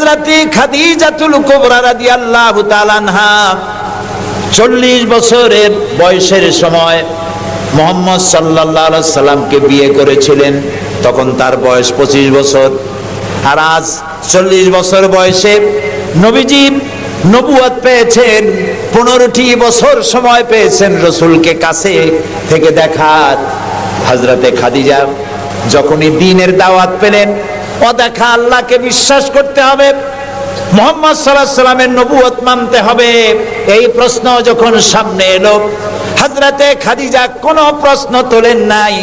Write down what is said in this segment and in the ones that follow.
হযরতে খাদিজাতুল কুবরা রাদিয়াল্লাহু তাআলা আনহা 40 বছরের বয়সের সময় মুহাম্মদ সাল্লাল্লাহু আলাইহি সাল্লামকে বিয়ে করেছিলেন। তখন তার বয়স 25 বছর। আর আজ 40 বছর বয়সে নবীজি নবুয়ত পেয়েছেন। 15টি বছর সময় পেয়েছেন রাসূলকে কাছে থেকে দেখার। হযরতে খাদিজা যখনই দ্বীনের দাওয়াত পেলেন, অদেখা আল্লাহকে বিশ্বাস করতে হবে, মুহাম্মদ সাল্লাল্লাহু আলাইহি সাল্লামের নবুয়ত মানতে হবে, এই প্রশ্ন যখন সামনে এলো, হযরতে খাদিজা কোনো প্রশ্ন তোলেন নাই,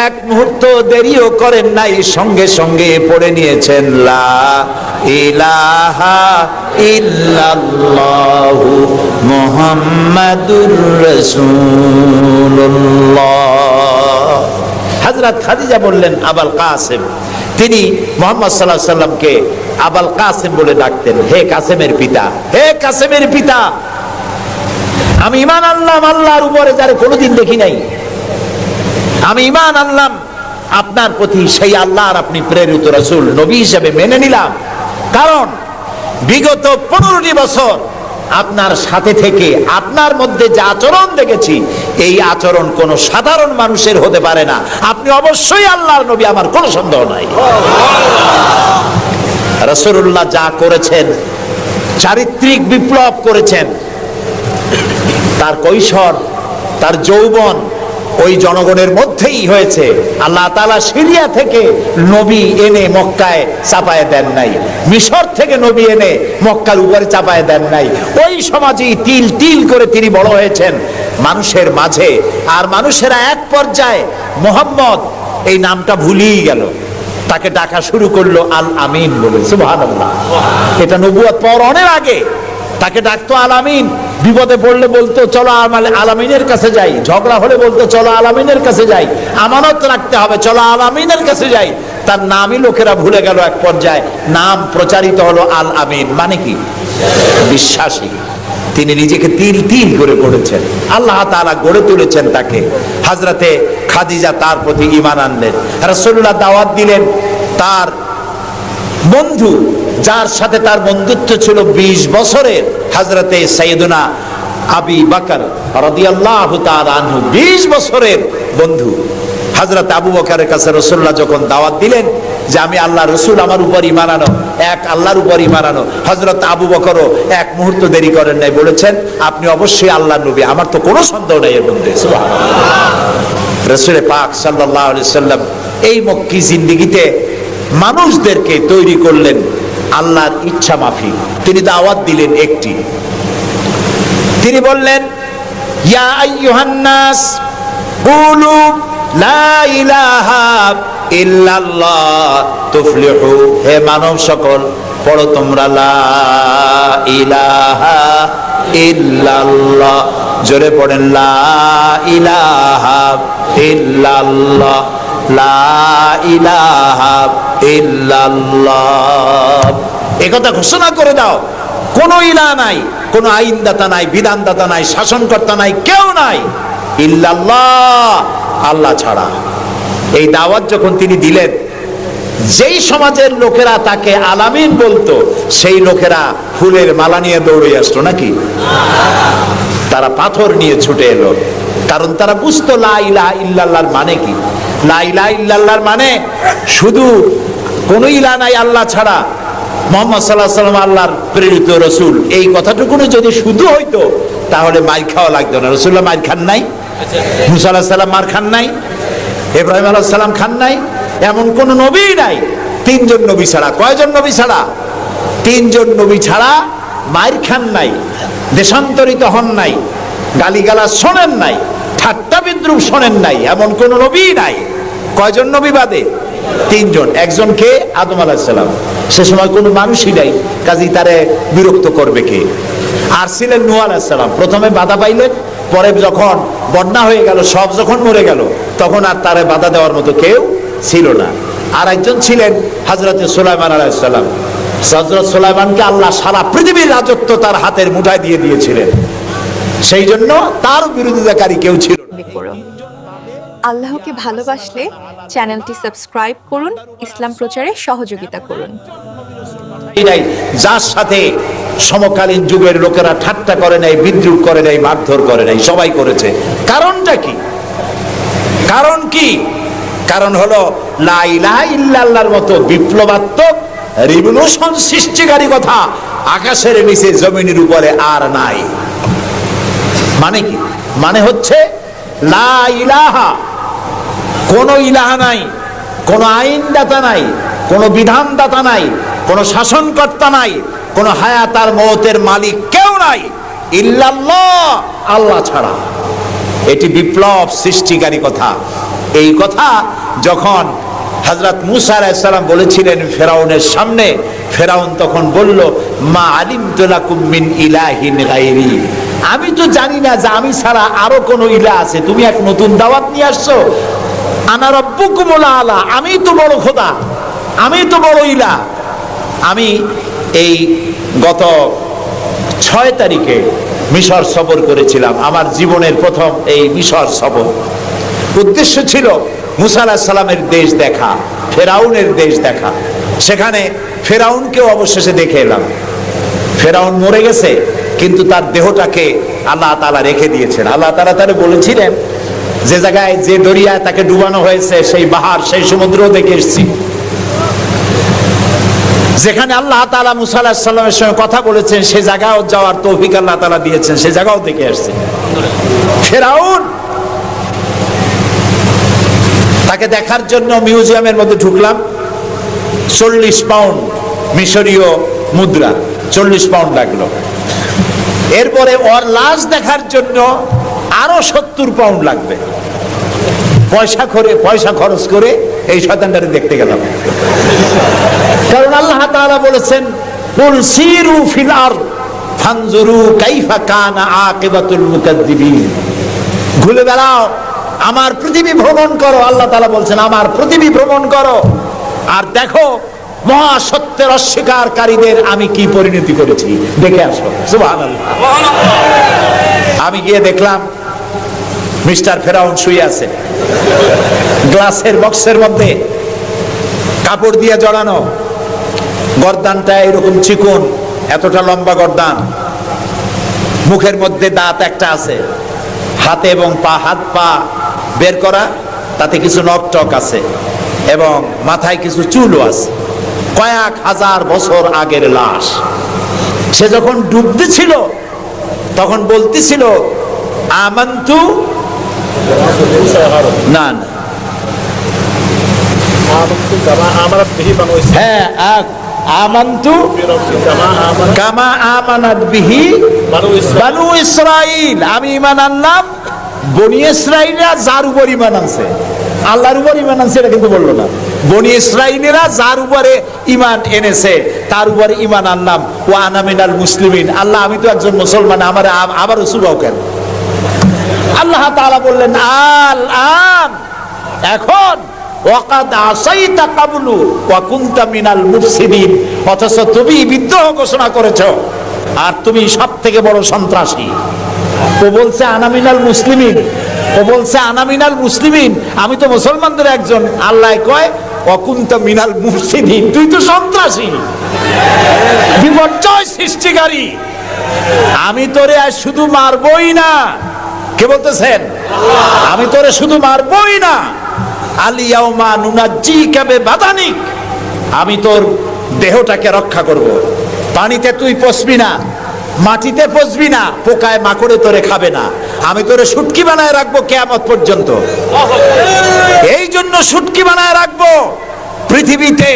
এক মুহূর্ত দেরিও করেন নাই, সঙ্গে সঙ্গে পড়ে নিয়েছেন লা ইলাহা ইল্লাল্লাহু মুহাম্মাদুর রাসূলুল্লাহ। হযরত খাদিজা বললেন আবুল কাসেম। তিনি মুহাম্মদ সাল্লাল্লাহু আলাইহি সাল্লামকে আবুল কাসেম বলে ডাকতেন, হে কাসেমের পিতা, হে কাসেমের পিতা। আমি ঈমান আনলাম আল্লাহর উপরে যারে কোনোদিন দেখি নাই, আমি ঈমান আনলাম আপনার প্রতি, সেই আল্লাহর আপনি প্রেরিত রাসূল, নবী হিসেবে মেনে নিলাম। কারণ বিগত 15টি বছর আপনার সাথে থেকে আপনার মধ্যে যে আচরণ দেখেছি, এই আচরণ কোন সাধারণ মানুষের হতে পারে না। আপনি অবশ্যই আল্লাহর নবী, আমার কোনো সন্দেহ নাই। রাসূলুল্লাহ যা করেছেন, চারিত্রিক বিপ্লব করেছেন, তার কৈশোর, তার যৌবন ওই জনগণের মধ্যেই হয়েছে। আল্লাহ তাআলা সিরিয়া থেকে নবী এনে মক্কায় চাপায় দেন নাই, মিশর থেকে নবী এনে মক্কার উপরে চাপায় দেন নাই। ওই সমাজেই তিল তিল করে তিনি বড় হয়েছেন মানুষের মাঝে। আর মানুষেরা এক পর্যায়ে মুহাম্মদ এই নামটা ভুলেই গেল, তাকে ডাকা শুরু করলো আল আমিন বলে। সুবহানাল্লাহ। এটা নবুয়ত পাওয়ার অনেক আগে তাকে ডাকতো আল আমিন। বিপদে পড়লে বলতো চলো আল আমিনের কাছে যাই, ঝগড়া হলে বলতো চলো আল আমিনের কাছে যাই, আমানত রাখতে হবে চলো আল আমিনের কাছে যাই। তার নামই লোকেরা ভুলে গেল। এক পর্যায়ে নাম প্রচারিত হলো আল আমিন, মানে কি? বিশ্বাসী। তিনি নিজেকে তিল তিল করে গড়েছেন, আল্লাহ তাআলা গড়ে তুলেছেন তাকে। হযরতে খাদিজা তার প্রতি ঈমান আনলেন। রাসূলুল্লাহ দাওয়াত দিলেন তার বন্ধু, যার সাথে তার বন্ধুত্ব ছিল 20 বছরের, হযরতে সাইয়েদুনা আবু বকর রাদিয়াল্লাহু তাআলা আনহু, 20 বছরের বন্ধু। হযরত আবু বকরের কাছে রাসূলুল্লাহ যখন দাওয়াত দিলেন যে আমি আল্লাহর রাসূল, আমার উপর ঈমান আনো, এক আল্লাহর উপর ঈমান আনো, হযরত আবু বকরও এক মুহূর্ত দেরি করেন নাই, বলেছেন আপনি অবশ্যই আল্লাহর নবী, আমার তো কোনো সন্দেহ নাই এর মধ্যে। সুবহানাল্লাহ। রাসূল পাক সাল্লাল্লাহু আলাইহি সাল্লাম এই মক্কি জিন্দেগিতে মানুষদেরকে তৈরি করলেন আল্লাহর ইচ্ছা মাফিক। তিনি দাওয়াত দিলেন একটি, তিনি বললেন ইয়া আইয়ুহান নাস কুলু লা ইলাহা ইল্লাল্লাহ তুফলিহু। হে মানব সকল, পড়ো তোমরা লা ইলাহা ইল্লাল্লাহ। জোরে পড়েন লা ইলাহা ইল্লাল্লাহ, লা ইলাহা ইল্লাল্লাহ। একথা ঘোষণা করে দাও, কোনো ইলাহ নাই, কোনো আইনদাতা নাই, বিধানদাতা নাই, শাসনকর্তা নাই, কেউ নাই ইল্লাল্লাহ, আল্লাহ ছাড়া। এই দাওয়াত যখন তিনি দিলেন, যেই সমাজের লোকেরা তাকে আলামিন বলতো, সেই লোকেরা ফুলের মালা নিয়ে দৌড়ে আসতো নাকি? তারা পাথর নিয়ে ছুটে এলো, কারণ তারা বুঝতো লা ইলাহা ইল্লাল্লাহর মানে কি। লা ইলাহা ইল্লাল্লাহর মানে শুধু কোনো ইলাহ নাই আল্লাহ ছাড়া, মুহাম্মদ সাল্লাল্লাহু আলাইহি ওয়াসাল্লাম আল্লাহর প্রেরিত রাসূল, এই কথাটুকু যদি শুধু হইতো তাহলে মাইর খাওয়া লাগতো না। রাসূলুল্লাহ মাইর খান নাই, মুসা আলাইহিস সালাম মার খান নাই, ইব্রাহিম আলাইহিস সালাম খান নাই, এমন কোন নবী নাই। 3 জন নবী ছাড়া, কয়জন নবী ছাড়া? 3 জন নবী ছাড়া মাইর খান নাই, দেশান্তরিত হন নাই, গালিগালাজ শোনেন নাই, ঠাট্টা বিদ্রুপ শোনেন নাই, এমন কোন নবী নাই। কয়জন নবী বাদে? 3 জন। একজন কে? আদম আলাইহিস সালাম। সে সময় কোনো মানুষই নাই, কাজেই তারে বিরক্ত করবে কে? আর ছিলেন নূহ আলাইহিস সালাম। প্রথমে বাধা পাইলেন, পরে যখন বন্যা হয়ে গেল, সব যখন মরে গেল, তখন আর তারে বাধা দেওয়ার মতো কেউ ছিল না। আর একজন ছিলেন হযরতে সুলাইমান আলাইহিস সালাম। হযরত সুলাইমানকে আল্লাহ সারা পৃথিবীর রাজত্ব তার হাতের মুঠায় দিয়ে দিয়েছিলেন, সেই জন্য তার বিরোধিতাকারী কেউ ছিল না। আল্লাহকে ভালোবাসলে চ্যানেলটি সাবস্ক্রাইব করুন, ইসলাম প্রচারে সহযোগিতা করুন। নাই যার সাথে সমকালীন যুগের লোকেরা ঠাট্টা করে নাই, বিদ্রুপ করে নাই, মারধর করে নাই, সবাই করেছে। কারণটা কি? কারণ কি? কারণ হলো লা ইলাহা ইল্লাল্লাহর মতো বিপ্লবাত্মক রিভলিউশন সৃষ্টিকারী কথা আকাশের নিচে জমিনের উপরে আর নাই। মানে কি? মানে হচ্ছে লা ইলাহা, কোন ইলাহা নাই, কোন আইনদাতা নাই, কোন বিধানদাতা নাই, কোন শাসনকর্তা নাই, কোন হায়াত আর মওতের মালিক কেউ নাই ইল্লাল্লাহ, আল্লাহ ছাড়া। এটি বিপ্লব সৃষ্টিকারী কথা। এই কথা যখন হযরত মূসা আলাইহিস সালাম বলেছিলেন ফেরাউনের সামনে, ফেরাউন তখন বলল, মা আলিমতু লাকুম মিন ইলাহিন গায়রি, আমি তো জানি না যে আমি ছাড়া আরো কোন ইলাহ আছে, তুমি এক নতুন দাওয়াত নিয়ে আসছো। আনা রাব্বুকুমুল আলা, আমি তো বড় খোদা, আমি তো বড় ইলাহ। আমি এই গত 6 তারিখে মিশর সফর করেছিলাম, আমার জীবনের প্রথম এই মিশর সফর। উদ্দেশ্য ছিল মূসা আলাইহিস সালামের দেশ দেখা, ফেরাউনের দেশ দেখা। সেখানে ফেরাউনকেও অবশেষে দেখে এলাম। ফেরাউন মরে গেছে, কিন্তু তার দেহটাকে আল্লাহ তাআলা রেখে দিয়েছেন। আল্লাহ তাআলা তারে বলেছিলেন, যে জায়গায় যে দরিয়ায় তাকে ডুবানো হয়েছে সেই বাহার, সেই সমুদ্র দেখে এসেছি। যেখানে আল্লাহ তাআলা মূসা আলাইহিস সালামের সঙ্গে কথা বলেছেন সে জায়গাও যাওয়ার তৌফিক আল্লাহ তাআলা দিয়েছেন, সে জায়গাও দেখে আসছে। ফেরাউন, তাকে দেখার জন্য মিউজিয়ামের মধ্যে ঢুকলাম। 40 পাউন্ড মিশরীয় মুদ্রা, 40 পাউন্ড লাগলো। এরপরে ওর লাশ দেখার জন্য আরো 70 পাউন্ড লাগবে। পয়সা খরচ করে এই শয়তানটারে দেখতে গেলাম। কারণ আল্লাহ তাআলা বলেছেন, কুল সিরু ফিল আরদ ফানজুরু কাইফা কানা আকিবাতুল মুকাদ্দিবিন, ঘুরে বেড়াও, আমার পৃথিবী ভ্রমণ করো। আল্লাহ তাআলা বলছেন, আমার পৃথিবী ভ্রমণ করো আর দেখো মহাসত্যের অস্বীকারীদের আমি কি পরিণতি করেছি, দেখে আসো। সুবহানাল্লাহ। আমি গিয়ে দেখলাম মিস্টার ফেরাউন শুয়ে আছে, গ্লাসের বক্সের মধ্যে কাপড় দিয়ে জড়ানো, গর্দানটা এরকম চিকন, এতটা লম্বা গর্দান, মুখের মধ্যে দাঁত একটা আছে, হাতে এবং হাত পা বের করা, তাতে কিছু নখ টক আছে এবং মাথায় কিছু চুলও আছে। কয়েক হাজার বছর আগের লাশ। সে যখন ডুবতেছিল তখন বলতেছিল, আমান্তু, না না, হ্যাঁ, আমান্তু কামা আমানাত বিহি বানু ইসরাইল, আমি ঈমান আনলাম বনি ইসরাইলরা যার উপর ঈমান আনছে, আল্লাহর উপর ঈমান আনছে এটা কিন্তু বললো না। বনি ইসরাইলরা যার উপরে ঈমান এনেছে তার উপরে ঈমান আনলাম। ওয়া আনা মিনাল মুসলিমিন, আল্লাহ আমি তো একজন মুসলমান, আমার আবারও সুবাও কেন? আল্লাহ তাআলা বললেন, আল আন, এখন, ওয়াকাদ আসাইতা কাবলু ওয়া কুনতা মিনাল মুফসিদিন, অথচ তুমি বিদ্রোহ ঘোষণা করেছো আর তুমি সবথেকে বড় সন্ত্রাসী। ও বলছে আনা মিনাল মুসলিমিন, ও বলছে আনা মিনাল মুসলিমিন, আমি তো মুসলমানদের একজন। আল্লাহ কয় ওয়া কুনতা মিনাল মুফসিদিন, তুই তো সন্ত্রাসী, বিপর্যয় সৃষ্টিকারী। আমি তোরে আর শুধু মারবই না, কে বলতেছেন? আমি তোরে শুধু মারবই না, আলিয়াউমা নুনাজ্জিকা বিবাদানিক, আমি তোর দেহটাকে রক্ষা করব। পানিতে তুই পচবি না, মাটিতে পচবি না, পোকায় মাকড়ে তোরে খাবে না, আমি তোরে শুটকি বানায় রাখবো কিয়ামত পর্যন্ত। এই জন্য শুটকি বানায় রাখবো, পৃথিবীতে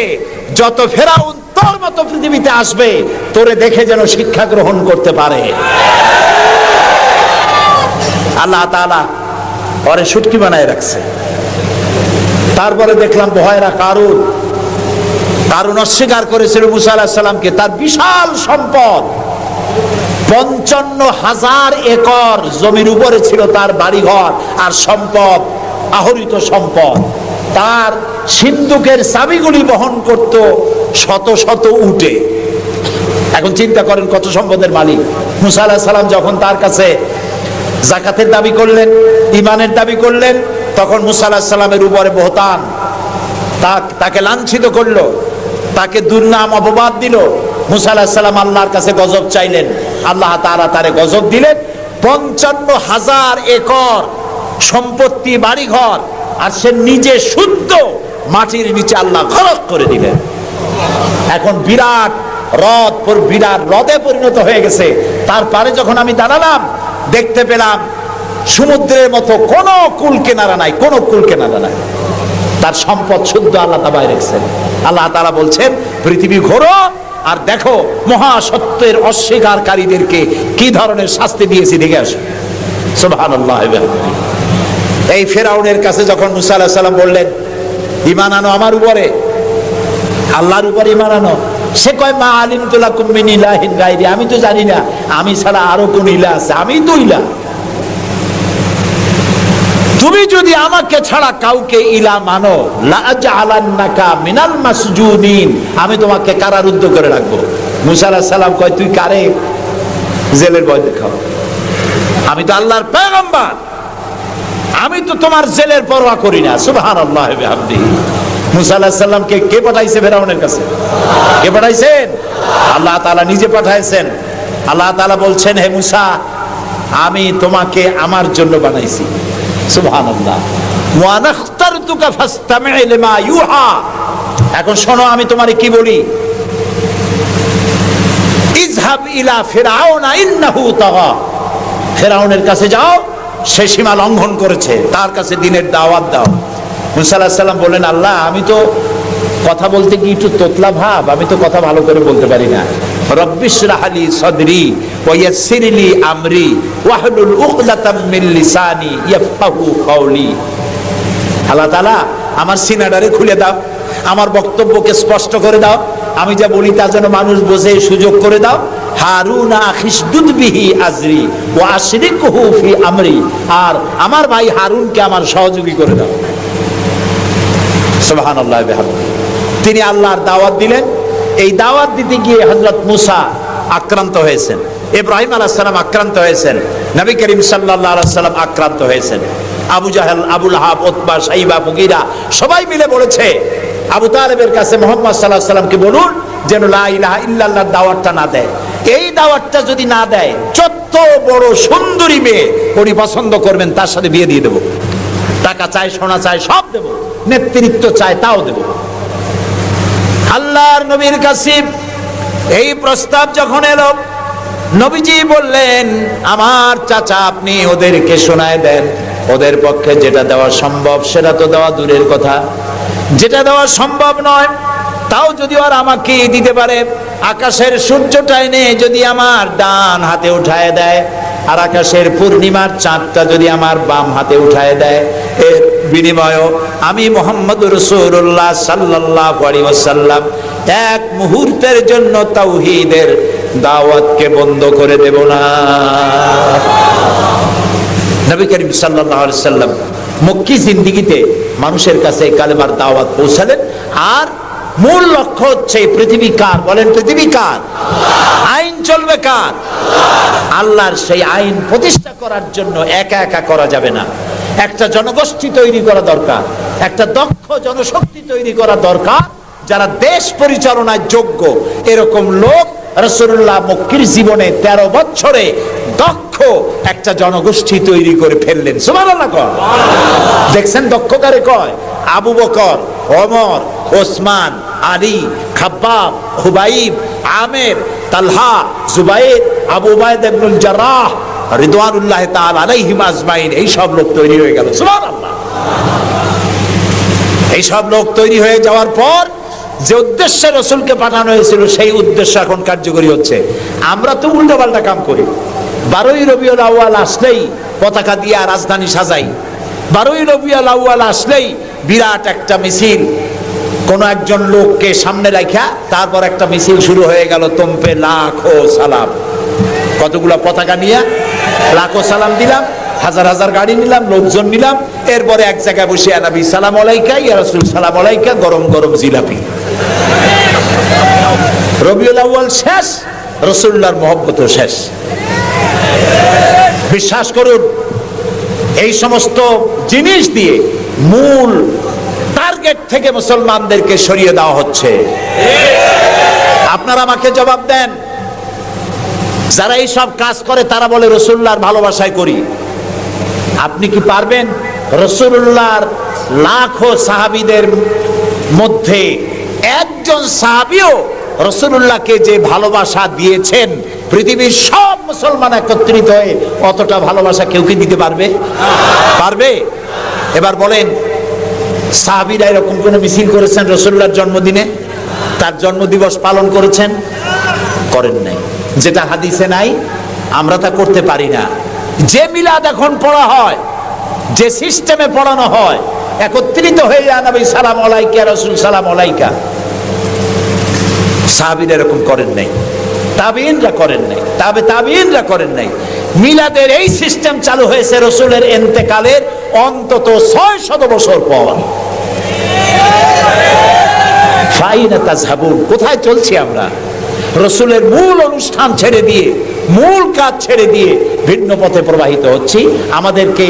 যত ফেরাউন তোর মতো পৃথিবীতে আসবে তোরে দেখে যেন শিক্ষা গ্রহণ করতে পারে। আল্লাহ তাআলা ওরে শুটকি বানায় রাখছে। তারপরে দেখলাম ভয়রা কারুন অস্বীকার করেছিল মূসা আলাইহিস সালামকে। তার বিশাল সম্পদ, 55,000 একর জমির উপরে ছিল তার বাড়িঘর আর সম্পদ, আহরিত সম্পদ। তার সিন্ধুকের চাবিগুলি বহন করত শত শত উটে। এখন চিন্তা করেন কত সম্পদের মালিক। মূসা আলাইহিস সালাম যখন তার কাছে যাকাতের দাবি করলেন, ঈমানের দাবি করলেন, তখন মূসা আলাইহিস সালামের উপরে বহতান, তাকে লাঞ্ছিত করলো, তাকে দুর্নাম অপবাদ দিল। মুসা আলাইহিস সালাম আল্লাহর কাছে গজব চাইলেন, আল্লাহ তাআলা তারে গজব দিলেন। 55,000 একর সম্পত্তি, বাড়িঘর, আর সে নিজে শুদ্ধ মাটির নিচে আল্লাহ গরক করে দিলেন। এখন বিরাট হ্রদে পরিণত হয়ে গেছে। তারপরে যখন আমি দাঁড়ালাম, দেখতে পেলাম সমুদ্রের মতো কোনো কুল কিনারা নাই, কোনো কুল কিনারা নাই। তার সম্পদ শুদ্ধ আল্লাহ তাআলা রেখেছেন। আল্লাহ তাআলা বলছেন, পৃথিবী ঘোরো আর দেখো মহাসত্যের অস্বীকারীদেরকে কি ধরনের শাস্তি দিয়েছি, দেখে আসো। সুবহানাল্লাহ। এই ফেরাউনের কাছে যখন মুসা আলাইহিস সালাম বললেন, ঈমান আনো আমার উপরে, আল্লাহর উপর ঈমান আনো, সে কয়, মা আলিমতু লাকুম মিন ইলাহিন গায়রি, আমি তো জানি না আমি ছাড়া আরো কোন ইলাহ আছে, আমি তো ইলাহ। তুমি যদি আমাকে ছাড়া কাউকে ইলাহ মানো, লা আজআলান্নাকা মিনাল মাসজুনিন, আমি তোমাকে কারারুদ্ধ করে রাখবো। মুসা আলাইহিস সালাম কয়, তুই কারে জেলের ভয় দেখাও? আমি তো আল্লাহর পয়গম্বর, আমি তো তোমার জেলের পরোয়া করি না। সুবহানাল্লাহ ওয়া বিহামদিহি। মুসা আলাইহিস সালামকে কে পাঠাইছে ফেরাউনের কাছে? কে পাঠাইছেন? আল্লাহ তাআলা নিজে পাঠাইছেন। আল্লাহ তাআলা বলছেন, হে মুসা, আমি তোমাকে আমার জন্য বানাইছি। সুবহানাল্লাহ। ওয়া নাখতারতুকা ফাসতামি' লিমা ইউহা। এখন শোনো আমি তোমারে কি বলি। ইযহাব ইলা ফিরআউনা ইন্নাহু তাগা। ফেরাউনের কাছে যাও, সে সীমা লঙ্ঘন করেছে, তার কাছে দ্বীনের দাওয়াত দাও। মুসা আলাইহিস সালাম বললেন, আল্লাহ, আমি তো কথা বলতে গিয়ে একটু তোতলা ভাব, আমি তো কথা ভালো করে বলতে পারি না। রব্বিশরাহ লি সাদরি ওয়া ইয়াসসির লি আমরি ওয়াহলুল উকদাতাম মিন লিসানি ইয়াফকাহু কাওলি। আল্লাহ তাআলা আমার সিনাটারে খুলে দাও, আমার বক্তব্যকে স্পষ্ট করে দাও, আমি যা বলি তা যেন মানুষ বোঝে সুযোগ করে দাও। হারুন আখিসদুদ বিহি আজরি ওয়া আশরিকহু ফি আমরি, আর আমার ভাই হারুনকে আমার সহযোগী করে দাও। সুবহানাল্লাহ। তিনি আল্লাহর দাওয়াত দিলেন। এই দাওয়াত দিতে গিয়ে হযরত মুসা আক্রান্ত হয়েছেন, ইব্রাহিম আলাইহিস সালাম আক্রান্ত হয়েছেন, নবী করিম সাল্লাল্লাহু আলাইহি ওয়াসাল্লাম আক্রান্ত হয়েছেন। আবু জাহেল, আবু লাহাব, উতবা, শাইবা, মুগীরা সবাই মিলে বলেছে আবু তালেবের কাছে মুহাম্মদ সাল্লাল্লাহু আলাইহি ওয়াসাল্লামকে বলুন যেন লা ইলাহা ইল্লাল্লাহর দাওয়াতটা না দেয়। এই দাওয়াতটা যদি না দেয়, যত বড় সুন্দরী মেয়ে উনি পছন্দ করবেন তার সাথে বিয়ে দিয়ে দেব। টাকা চাই, সোনা চাই, সব দেব। নেতৃত্ব চাই, তাও দেব। আল্লাহর নবীর কাছে এই প্রস্তাব যখন এলো, নবীজি বললেন, আমার চাচা, আপনি ওদেরকে শোনায় দেন। ওদের পক্ষে যেটা দেওয়া সম্ভব সেটা তো দেওয়া দূরের কথা, যেটা দেওয়া সম্ভব নয় তাও যদি ওরা আমাকে দিতে পারে, আকাশের সূর্যটা এনে যদি আমার ডান হাতে উঠায় দেয়, আর আকাশের পূর্ণিমার চাঁদটা যদি আমার বাম হাতে উঠায় দেয়, এর বিনিময়ে আমি মুহাম্মদুর রাসূলুল্লাহ সাল্লাল্লাহু আলাইহি ওয়াসাল্লাম এক মুহূর্তের জন্য তাওহীদের দাওয়াতকে বন্ধ করে দেব না। নবী করিম সাল্লাল্লাহু আলাইহি ওয়াসাল্লাম মক্কি জিন্দেগিতে মানুষের কাছে কালেমার দাওয়াত পৌঁছালেন। আর মূল লক্ষ্য হচ্ছে পৃথিবী কার? বলেন, পৃথিবী কার? আইন চলবে কার? আল্লাহর। সেই আইন প্রতিষ্ঠা করার জন্য একা একা করা যাবে না, একটা জনগোষ্ঠী তৈরি করা দরকার, একটা দক্ষ জনশক্তি তৈরি করা দরকার, যারা দেশ পরিচালনার যোগ্য। এরকম লোক রাসূলুল্লাহ মক্কির জীবনে 13 বছরে দক্ষ একটা জনগোষ্ঠী তৈরি করে ফেললেন। সুবহানাল্লাহ। দেখছেন দক্ষ কারে কয়? আবু বকর, ওমর, ওসমান, আলী, খাব্বাব, খুবাইব, আমের, তালহা, জুবাইর, আবু উবাইদা ইবনুল জাররাহ রিদওয়ানুল্লাহ তাআলা আলাইহিম আজমাইন। এই সব লোক তৈরি হয়ে গেল। সুবহানাল্লাহ। এই সব লোক তৈরি হয়ে যাওয়ার পর যে উদ্দেশ্যে রাসূলকে পাঠানো হয়েছিল সেই উদ্দেশ্য এখন কার্যকরী হচ্ছে। আমরা তো উল্টোপাল্টা কাম করি। 12ই রবিউল আউয়াল আসলেই পতাকা দিয়ে রাজধানী সাজাই। 12ই রবিউল আউয়াল আসলেই বিরাট একটা মিছিল, কোন একজন লোককে সামনে রাখা, তারপর একটা মিছিল শুরু হয়ে গেল। তোমপে লাখো সালাম। কতগুলা পতাকা নিয়ে লাখো সালাম দিলাম, হাজার হাজার গাড়ি নিলাম, লোকজন নিলাম। এরপরে এক জায়গায় বসে নবী সালাম আলাইকা, ইয়া রাসূল সালাম আলাইকা, গরম গরম জিলাপি। রবিউল আউয়াল শেষ, রাসূলুল্লাহর মহব্বতও শেষ। বিশ্বাস করুন, এই সমস্ত জিনিস দিয়ে মূল টার্গেট থেকে মুসলমানদেরকে সরিয়ে দেওয়া হচ্ছে। আপনারা আমাকে জবাব দেন, যারা এই সব কাজ করে তারা বলে রাসূলুল্লাহর ভালোবাসায় করি। আপনি কি পারবেন রাসূলুল্লাহর লাখো সাহাবীদের মধ্যে একজন সাহাবীও রাসূলুল্লাহকে যে ভালোবাসা দিয়েছেন, পৃথিবীর সব মুসলমান একত্রিত হয়ে অতটা ভালোবাসা কেউ কি দিতে পারবে? পারবে? এবার বলেন, সাহাবীরা এরকম কোন মিছিল করেছেন রাসূলুল্লাহর জন্মদিনে? তার জন্মদিবস পালন করেছেন? করেন নাই। যেটা হাদিসে নাই আমরা তা করতে পারি না। যে মিলাদ এখন পড়া হয়, যে সিস্টেমে পড়ানো হয়, একত্রিত হয়ে ইয়া নবী সালাম আলাইকা, রাসূল সালাম আলাইকা, সাহাবীরা এরকম করেন নাই, তাবিঈনরা করেন নাই, তাবিঈনরা করেন নাই। মিলাদের এই সিস্টেম চালু হয়েছে রাসূলের ইন্তেকালের অন্তত 600 বছর পর। ফাইনা তাযহাবুন, কোথায় চলছি আমরা? রাসূলের মূল অনুষ্ঠান ছেড়ে দিয়ে, মূল কাজ ছেড়ে দিয়ে ভিন্ন পথে প্রবাহিত হচ্ছি। আমাদেরকে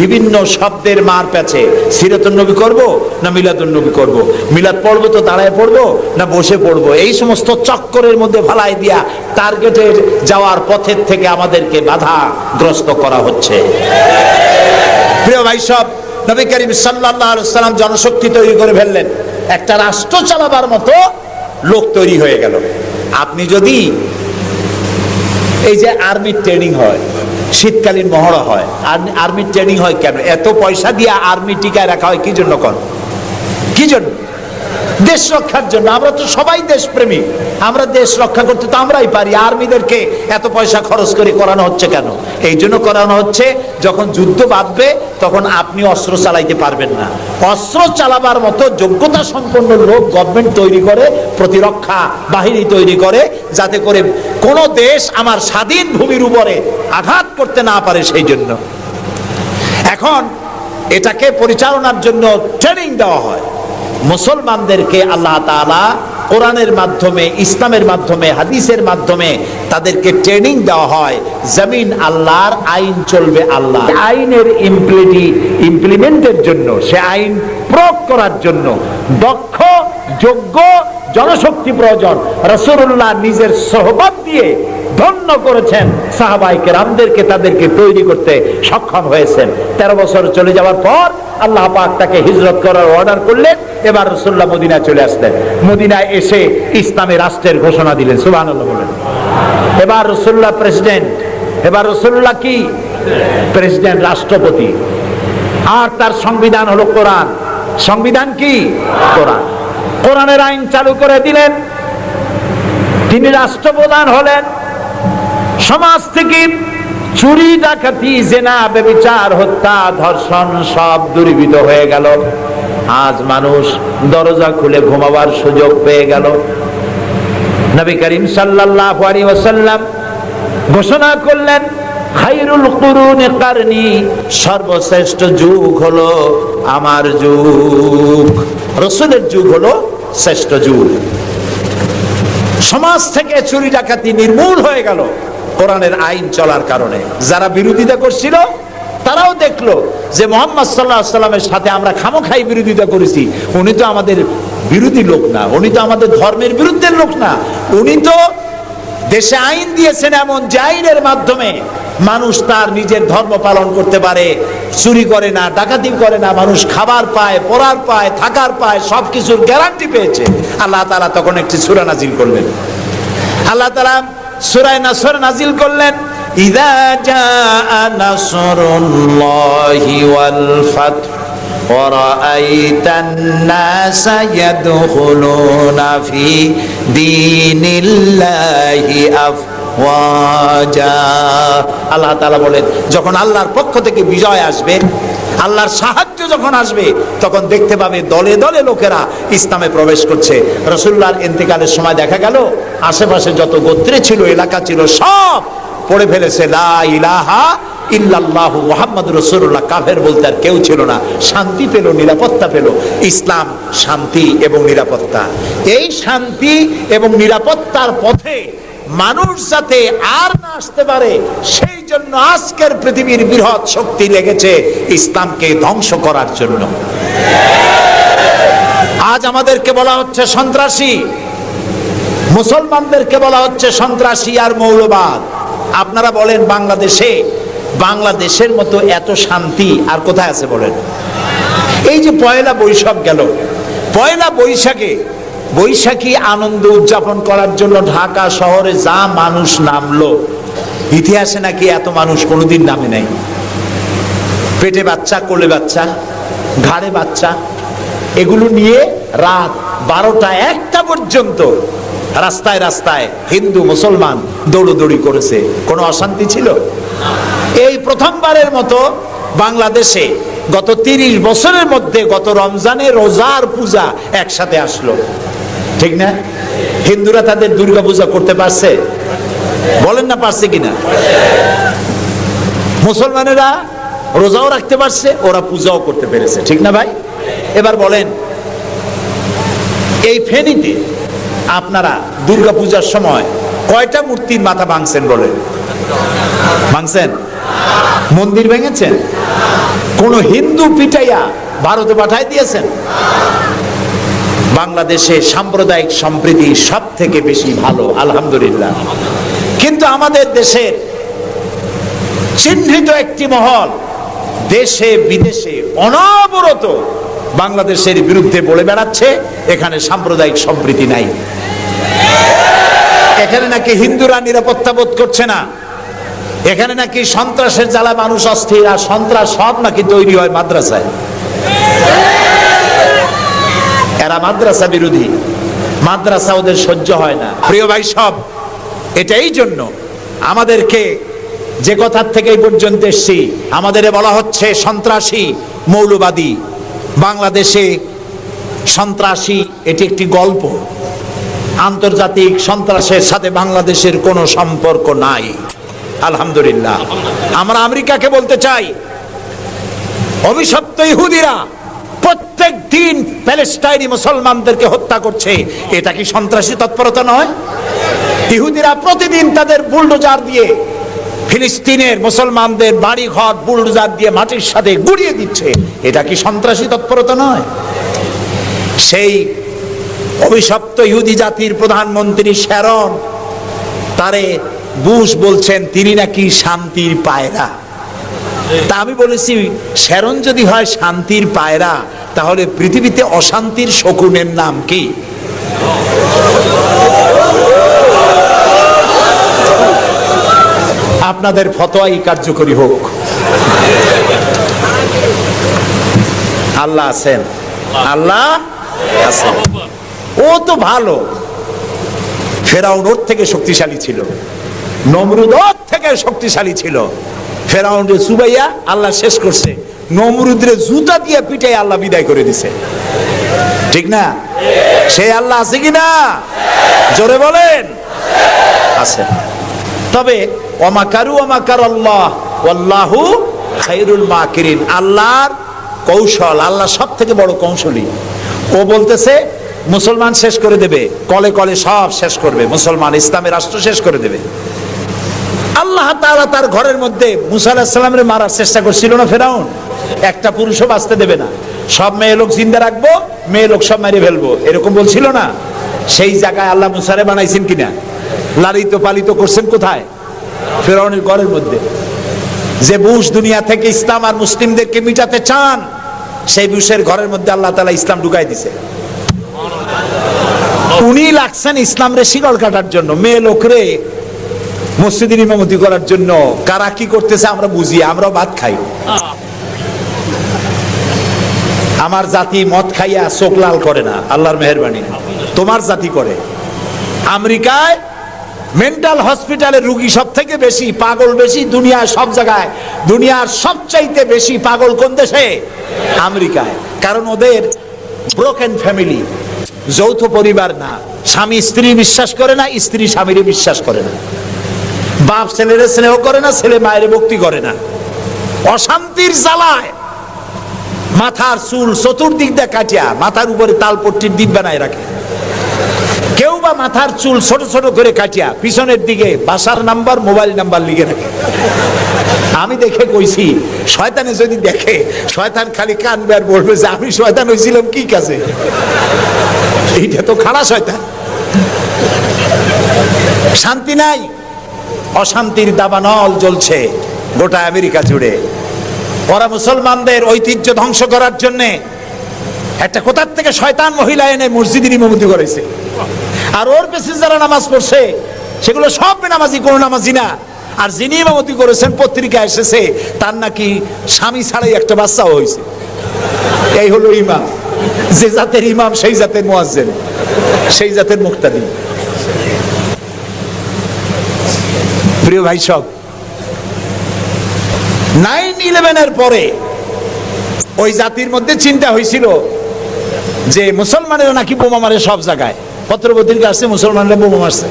বিভিন্ন শব্দের মার প্যাচে সিরাতুন নবী করব না মিলাদুন নবী করব, মিলাদ পড়বো তো দাঁড়ায় পড়বো না বসে পড়বো, এই সমস্ত চক্করের মধ্যে ফালাই দিয়া টার্গেটে যাওয়ার পথের থেকে আমাদেরকে বাধাগ্রস্ত করা হচ্ছে। প্রিয় ভাই সব, নবী করিম সাল্লাল্লাহু আলাইহি ওয়াসাল্লাম জনশক্তি তৈরি করে ফেললেন, একটা রাষ্ট্র চালাবার মতো লোক তৈরি হয়ে গেল। আপনি যদি এই যে আর্মির ট্রেনিং হয়, শীতকালীন মহড়া হয়, আর্মির ট্রেনিং হয় কেন? এত পয়সা দিয়ে আর্মি টিকায় রাখা হয় কি জন্য? কি জন্য? দেশ রক্ষার জন্য। আমরা তো সবাই দেশপ্রেমী, আমরা দেশ রক্ষা করতে তো আমরাই পারি। আর্মিদেরকে এত পয়সা খরচ করে করানো হচ্ছে কেন? এই জন্য করানো হচ্ছে, যখন যুদ্ধ বাঁধবে তখন আপনি অস্ত্র চালাইতে পারবেন না, অস্ত্র চালাবার মতো যোগ্যতা সম্পন্ন লোক গভর্নমেন্ট তৈরি করে, প্রতিরক্ষা বাহিনী তৈরি করে, যাতে করে কোন দেশ আমার স্বাধীন ভূমির উপরে আঘাত করতে না পারে। সেই জন্য এখন এটাকে পরিচালনার জন্য ট্রেনিং দেওয়া হয়। মুসলমানদেরকে আল্লাহ তাআলা কোরআনের মাধ্যমে, ইসলামের মাধ্যমে, হাদিসের মাধ্যমে তাদেরকে ট্রেনিং দেওয়া হয়। জমিন আল্লাহর, আইন চলবে আল্লাহ। আইনের ইমপ্লিমেন্টের জন্য, সে আইন প্রয়োগ করার জন্য দক্ষ যোগ্য জনশক্তি প্রয়োজন। রাসূলুল্লাহ নিজের সোহবত দিয়ে ধন্য করেছেন সাহাবায়ে কেরামদেরকে, তাদেরকে তৈরি করতে সক্ষম হয়েছেন। 13 বছর চলে যাওয়ার পর আল্লাহ পাক তাকে হিজরত করার অর্ডার করলেন। এবার রাসূলুল্লাহ মদিনায় চলে আসলেন। মদিনায় এসে ইসলামী রাষ্ট্রের ঘোষণা দিলেন। সুবহানাল্লাহ বলেন। এবার রাসূলুল্লাহ প্রেসিডেন্ট, এবার রাসূলুল্লাহ কি? প্রেসিডেন্ট, রাষ্ট্রপতি। আর তার সংবিধান হলো কোরআন। সংবিধান কি? কোরআন। কোরআনের আইন চালু করে দিলেন। তিনি রাষ্ট্রপ্রধান হলেন। সমাজ থেকে চুরি, ডাকাতি, জিনা, ব্যভিচার, হত্যা, ধর্ষণ সব দূরীভূত হয়ে গেল। আজ মানুষ দরজা খুলে ঘুমাবার সুযোগ পেয়ে গেল। নবী করিম সাল্লাল্লাহু আলাইহি ওয়াসাল্লাম ঘোষণা করলেন, খায়রুল কুরুনি কারনি, সর্বশ্রেষ্ঠ যুগ হলো আমার যুগ। রাসূলের যুগ হলো শ্রেষ্ঠ যুগ। সমাজ থেকে চুরি ডাকাতি নির্মূল হয়ে গেল কোরআনের আইন চলার কারণে। যারা বিরোধিতা করছিল তারাও দেখলো যে মুহাম্মদ সাল্লাল্লাহু আলাইহি ওয়াসাল্লামের সাথে আমরা খামোখাই বিরোধিতা করেছি, উনি তো আমাদের বিরোধী লোক না, উনি তো আমাদের ধর্মের বিরুদ্ধে লোক না, উনি তো দেশে আইন দিয়েছেন এমন যে আইনের মাধ্যমে মানুষ তার নিজের ধর্ম পালন করতে পারে, চুরি করে না, ডাকাতি করে না, মানুষ খাবার পায়, পড়ার পায়, থাকার পায়, সবকিছুর গ্যারান্টি পেয়েছে। আল্লাহ তাআলা তখন একটি সূরা নাজিল করলেন। আল্লাহ তাআলা সূরা নাসর নাজিল করলেন, ইযা জাআ নাসরুল্লাহি ওয়াল ফাত ওয়া রাআইতান নাসা ইয়াদখুলুনা ফি দীনিল্লাহি আফওয়াজা। আল্লাহ তাআলা বলেন, যখন আল্লাহর পক্ষ থেকে বিজয় আসবে, আল্লাহর সাহায্য যখন আসবে, তখন দেখতে পাবে দলে দলে লোকেরা ইসলামে প্রবেশ করছে। রাসূলুল্লাহর ইন্তেকালের সময় দেখা গেল আশেপাশে যত গোত্রে ছিল, এলাকা ছিল, সব পড়ে ফেলেছে লা ইলাহা ইল্লাল্লাহু মুহাম্মাদুর রাসূলুল্লাহ। কাফের বলতে আর কেউ ছিল না। শান্তি পেল, নিরাপত্তা পেল। ইসলাম শান্তি এবং নিরাপত্তা। এই শান্তি এবং নিরাপত্তার পথে মানুষ যাতে আর না আসতে পারে, সেই জন্য আজকের পৃথিবীর বৃহৎ শক্তি লেগেছে ইসলামকে ধ্বংস করার জন্য। আজ আমাদেরকে বলা হচ্ছে সন্ত্রাসী। মুসলমানদেরকে বলা হচ্ছে সন্ত্রাসী আর মৌলবাদ। আপনারা বলেন বাংলাদেশের মতো এত শান্তি আর কোথায় আছে বলেন? এই যে পয়লা বৈশাখ গেল, পয়লা বৈশাখী আনন্দ উদযাপন করার জন্য ঢাকা শহরে যা মানুষ নামলো, ইতিহাসে নাকি এত মানুষ কোনোদিন নামে নাই। পেটে বাচ্চা, কোলে বাচ্চা, ঘাড়ে বাচ্চা, এগুলো নিয়ে রাত 12টা 1টা পর্যন্ত রাস্তায় রাস্তায় হিন্দু মুসলমান দৌড়দৌড়ি করেছে। কোনো অশান্তি ছিল? এই প্রথমবারের মতো বাংলাদেশে গত 30 বছরের মধ্যে গত রমজানে রোজার পূজা একসাথে আসলো, ঠিক না? হিন্দুরা তাদের দুর্গা পূজা করতে পারছে? বলেন না পারছে কিনা? মুসলমানেরা রোজাও রাখতে পারছে, ওরা পূজাও করতে পেরেছে, ঠিক না ভাই? এবার বলেন, এই ফেনীতে আপনারা দুর্গা পূজার সময় কয়টা মূর্তির মাথা ভাঙছেন বলেন? ভাঙছেন? মন্দির ভেঙেছেন? কোন হিন্দু পিটাইয়া ভারতে পাঠায় দিয়েছেন? বাংলাদেশে সাম্প্রদায়িক সম্প্রীতি সব থেকে বেশি ভালো, আলহামদুলিল্লাহ। কিন্তু আমাদের দেশের চিহ্নিত একটি মহল দেশে বিদেশে অনবরত বাংলাদেশের বিরুদ্ধে বলে বেড়াচ্ছে এখানে সাম্প্রদায়িক সম্প্রীতি নাই, এখানে নাকি হিন্দুরা নিরাপত্তা বোধ করছে না, এখানে নাকি সন্ত্রাসের জ্বালা মানুষ অস্থির, আর সন্ত্রাস সব নাকি তৈরি হয় মাদ্রাসায়। এরা মাদ্রাসা বিরোধী, মাদ্রাসা ওদের সহ্য হয় না। প্রিয় ভাই সব, এটাই জন্য আমাদেরকে যে কথার থেকে এই পর্যন্ত এসেছি, আমাদের বলা হচ্ছে সন্ত্রাসী মৌলবাদী। বাংলাদেশে সন্ত্রাসী এটি একটি গল্প, আন্তর্জাতিক সন্ত্রাসের সাথে বাংলাদেশের কোনো সম্পর্ক নাই, আলহামদুলিল্লাহ। আমরা আমেরিকাকে বলতে চাই, অভিশপ্ত ইহুদিরা প্রত্যেক দিন প্যালেস্টাইনি মুসলমানদেরকে হত্যা করছে, এটা কি সন্ত্রাসী তৎপরতা নয়? ইহুদিরা প্রতিদিন তাদের বুলডোজার দিয়ে ফিলিস্তিনের মুসলমানদের বাড়ি ঘর বুলডোজার দিয়ে মাটির সাথে গুড়িয়ে দিচ্ছে, এটা কি সন্ত্রাসী তৎপরতা নয়? সেই অভিশপ্ত ইহুদি জাতির প্রধানমন্ত্রী শ্যারন, তারে বুশ বলছেন তিনি নাকি শান্তির পায়রা। তা আমি বলেছি, শ্যারন যদি হয় শান্তির পায়রা, তাহলে পৃথিবীতে অশান্তির শকুনের নাম কি? আপনাদের ফতোয়াই কার্যকরী হোক। আল্লাহ আছেন, আল্লাহ আছেন। ও তো ভালো, ফেরাউন ওর থেকে শক্তিশালী ছিল, নমরুদ ওর থেকে শক্তিশালী ছিল। ফেরাউনরে চুবাইয়া আল্লাহ শেষ করছে, নমরুদরে জুতা দিয়ে পিটাই আল্লাহ বিদায় করে দিছে, ঠিক না? সে আল্লাহ আছে কিনা? জোরে বলেন, আছে। তবে ওয়ামাকারু ওয়ামাকার আল্লাহ ওয়াল্লাহু খায়রুল মাকিরিন। আল্লাহর কৌশল, আল্লাহ সব থেকে বড় কৌশলী। ও বলতেছে মুসলমান শেষ করে দেবে, কলে কলে সব শেষ করবে, মুসলমান ইসলামের রাষ্ট্র শেষ করে দেবে। আল্লাহ তাআলা তার ঘরের মধ্যে মুসা আলাইহিস সালামের মারার চেষ্টা করছিল না ফেরাউন? একটা পুরুষও বাঁচতে দেবে না, সব মেয়ে লোক জিন্দা রাখবো, মেয়ে লোক সব মেরে ফেলবো, এরকম বলছিল না? সেই জায়গায় আল্লাহ মুসারে বানাইছেন কিনা? লালিত পালিত করছেন কোথায়? ফেরাউনের ঘরের মধ্যে। যে বুশ দুনিয়া থেকে ইসলাম আর মুসলিমদেরকে মিটাতে চান, সেই বুশের ঘরের মধ্যে আল্লাহ তাআলা ইসলাম ঢুকাই দিছে। উনি লাগছেন ইসলাম রে শিকল কাটার জন্য, মেয়ে লোকরে মসজিদের ইমামতি করার জন্য। কারা কি করতেছে আমরা বুঝি, আমরাও ভাত খাই। আমার জাতি মদ খাইয়া চোখ লাল করে না, আল্লাহর মেহেরবানি। তোমার জাতি করে। আমেরিকায় মেন্টাল হসপিটালে রুগী সব থেকে বেশি, পাগল বেশি দুনিয়ার সব জায়গায়। দুনিয়ার সবচাইতে বেশি পাগল কোন দেশে? আমেরিকায়। কারণ ওদের ব্রোকেন ফ্যামিলি, যৌথ পরিবার না, স্বামী স্ত্রী বিশ্বাস করে না, স্ত্রী স্বামীরে বিশ্বাস করে না, বাপ ছেলেরে স্নেহ করে না, ছেলে মায়ের ভক্তি করে না। অশান্তির জ্বালায় মাথার চুল চতুর্দিক দিয়ে কাটিয়া মাথার উপরে তালপট্টির দ্বীপ বানায় রাখে। কেউ বা মাথার চুল ছোট ছোট করে কাটিয়া পিছনের দিকে বাসার নাম্বার, মোবাইল নাম্বার লিখে রাখে। আমি দেখে কইছি, শয়তানে যদি দেখে, শয়তান খালি কানবে আর বলবে যে আমি শয়তান হয়েছিলাম কি কাজে। এইটা তো খারাপ শয়তান। শান্তি নাই, অশান্তির দাবানল জ্বলছে গোটা আমেরিকা জুড়ে। ওরা মুসলমানদের ঐতিহ্য ধ্বংস করার জন্য একটা কোথার থেকে শয়তান মহিলা এনে মসজিদের ইমামতি করেছে, আর ওর পেছনে যারা নামাজ পড়ছে সেগুলো সব বেনামাজি, কোনো নামাজি না। আর যিনি ইমামতি করেছেন পত্রিকা এসেছে তার নাকি স্বামী ছাড়াই একটা বাচ্চাও হয়েছে। এই হলো ইমাম। যে জাতের ইমাম সেই জাতের মুয়াজ্জিন, সেই জাতের মুক্তাদি। প্রিয় ভাই সব, 9/11 পরে ওই জাতির মধ্যে চিন্তা হয়েছিল যে মুসলমানেরা নাকি বোমা মারে সব জায়গায়, পত্রপত্রিকা আসছে মুসলমানরা বোমা মারছে।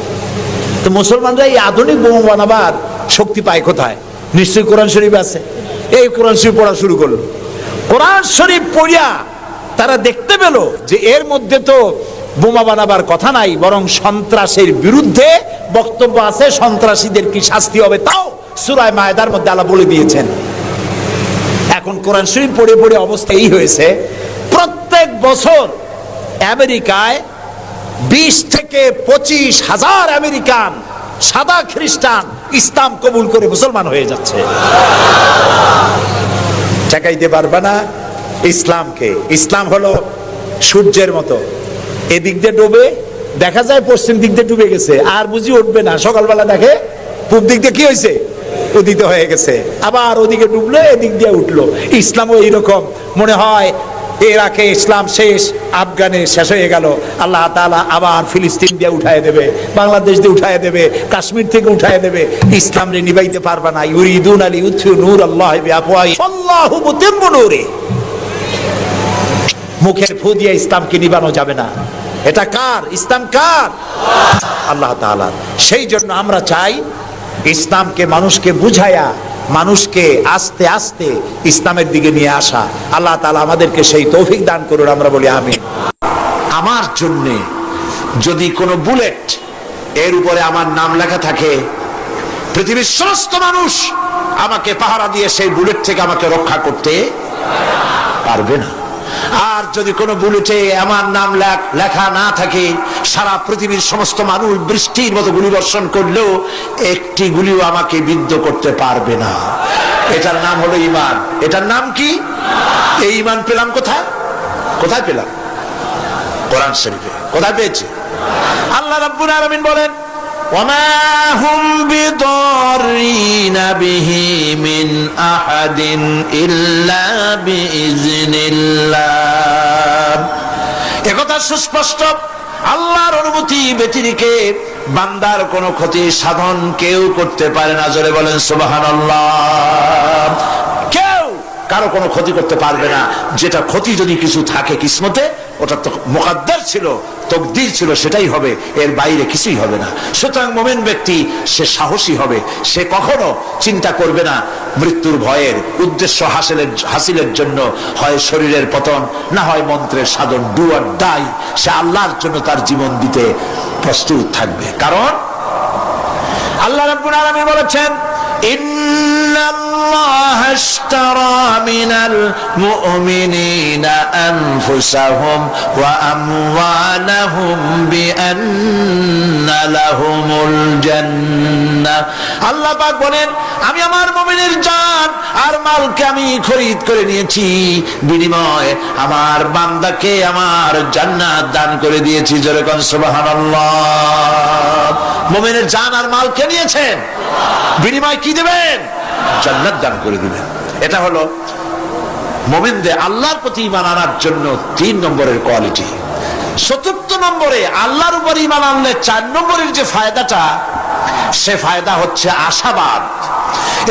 তো মুসলমানরা এই আধুনিক বোমা বানাবার শক্তি পায় কোথায়? নিশ্চয়ই কোরআন শরীফ আছে। এই কোরআন শরীফ পড়া শুরু করলো। কোরআন শরীফ পড়িয়া তারা দেখতে পেল যে এর মধ্যে তো বোমা বানাবার কথা নাই, বরং সন্ত্রাসের বিরুদ্ধে বক্তব্য আছে, সন্ত্রাসীদের কি শাস্তি হবে তাও সূরা মায়েদার মধ্যে আল্লাহ বলে দিয়েছেন। এখন কোরআন শরীফ পড়ে পড়ে অবস্থা এই হয়েছে, প্রত্যেক বছর আমেরিকায় 20 থেকে 25 হাজার আমেরিকান সাদা খ্রিস্টান ইসলাম কবুল করে মুসলমান হয়ে যাচ্ছে। ঠেকাইতে পারবে না ইসলামকে। ইসলাম হলো সূর্যের মতো, এদিক দিয়ে ডুবে দেখা যায় পশ্চিম দিক দিয়ে ডুবে গেছে, আর বুঝি উঠবে না। সকালবেলা দেখে পূব দিক দিয়ে কি হয়েছে, উদিত হয়ে গেছে, আবার ওদিকে ডুবলো, এদিক দিয়ে উঠলো। ইসলামও এইরকম। মনে হয় ইরাকে ইসলাম শেষ, আফগানে শেষ হয়ে গেল, আল্লাহ তাআলা আবার ফিলিস্তিন দিয়ে উঠায় দেবে, বাংলাদেশ দিয়ে উঠায় দেবে, কাশ্মীর থেকে উঠায় দেবে। ইসলাম রে নিবাইতে পারবে না। ইউরিদুনা লিইউতফিউ নূরাল্লাহি বিআফওয়াহিহিম আল্লাহু মুতিম্মু নূরিহি। মুখের ফু দিয়ে ইসলামকে নিবানো যাবে না। এটা কার? ইসলাম কার? আল্লাহ তাআলা। সেই জন্য আমরা চাই ইসলামকে মানুষকে বুঝায়া, মানুষকে আস্তে আস্তে ইসলামের দিকে নিয়ে আসা। আল্লাহ তাআলা আমাদেরকে সেই তৌফিক দান করুন, আমরা বলি আমিন। আমার জন্য যদি কোনো বুলেট এর উপরে আমার নাম লেখা থাকে, পৃথিবীর সমস্ত মানুষ আমাকে পাহারা দিয়ে সেই বুলেট থেকে আমাকে রক্ষা করতে পারবে না। আর যদি কোনো বুলেটে আমার নাম লেখা না থাকে, সারা পৃথিবীর সমস্ত মানুষ বৃষ্টির মতো গুলি বর্ষণ করলেও একটি গুলিও আমাকে বিদ্ধ করতে পারবে না। এটার নাম হলো ঈমান। এটার নাম কি? এই ঈমান পেলাম কোথায়? কোথায় পেলাম? কোরআন শরীফে। কোথায় পেয়েছে? আল্লাহ রাব্বুল আলামিন বলেন, ওয়ামা হুম বিদাররিনা বিহি মিন আহাদিন ইল্লা বিইজনিল্লাহ। একথা সুস্পষ্ট, আল্লাহর অনুমতি ব্যতিরেকে বান্দার কোনো ক্ষতি সাধন কেউ করতে পারে না। জোরে বলেন সুবহানাল্লাহ। কেউ কারো কোনো ক্ষতি করতে পারবে না। যেটা ক্ষতি যদি কিছু থাকে কিসমতে, ওটা তো মুকদ্দার ছিল, তকদির ছিল, সেটাই হবে, এর বাইরে কিছুই হবে না। সুতরাং মুমিন ব্যক্তি সে সাহসী হবে, সে কখনো চিন্তা করবে না মৃত্যুর ভয়ের। উদ্দেশ্য হাসিলের জন্য হয় শরীরের পতন, না হয় মন্ত্রের সাধন। ডু অর ডাই, সে আল্লাহর জন্য তার জীবন দিতে প্রস্তুত থাকবে। কারণ আল্লাহ রাব্বুল আলামিন বলেছেন, ইন্নাল্লাহা আশতারা মিনাল মুমিনিনা আনফুসাহুম ওয়া আমওয়ালাহুম বিআন্না লাহুমুল জান্নাহ। আল্লাহ পাক বলেন, আমি আমার মুমিনের জান আর মালকে আমি খরিদ করে নিয়েছি, বিনিময়ে আমার বান্দাকে আমার জান্নাত দান করে দিয়েছি। জোরে কোন সুবহানাল্লাহ। মুমিনের জান আর মালকে নিয়েছেন, বিনিময় কি দেবেন? জান্নাত দান করে দিবেন। এটা হলো মুমিনদের আল্লাহর প্রতি ঈমান আনার জন্য 3 নম্বরের কোয়ালিটি। 4th নম্বরে আল্লাহর উপর ঈমান আনলে 4 নম্বরের যে ফায়দাটা, সে ফায়দা হচ্ছে আশাবাদ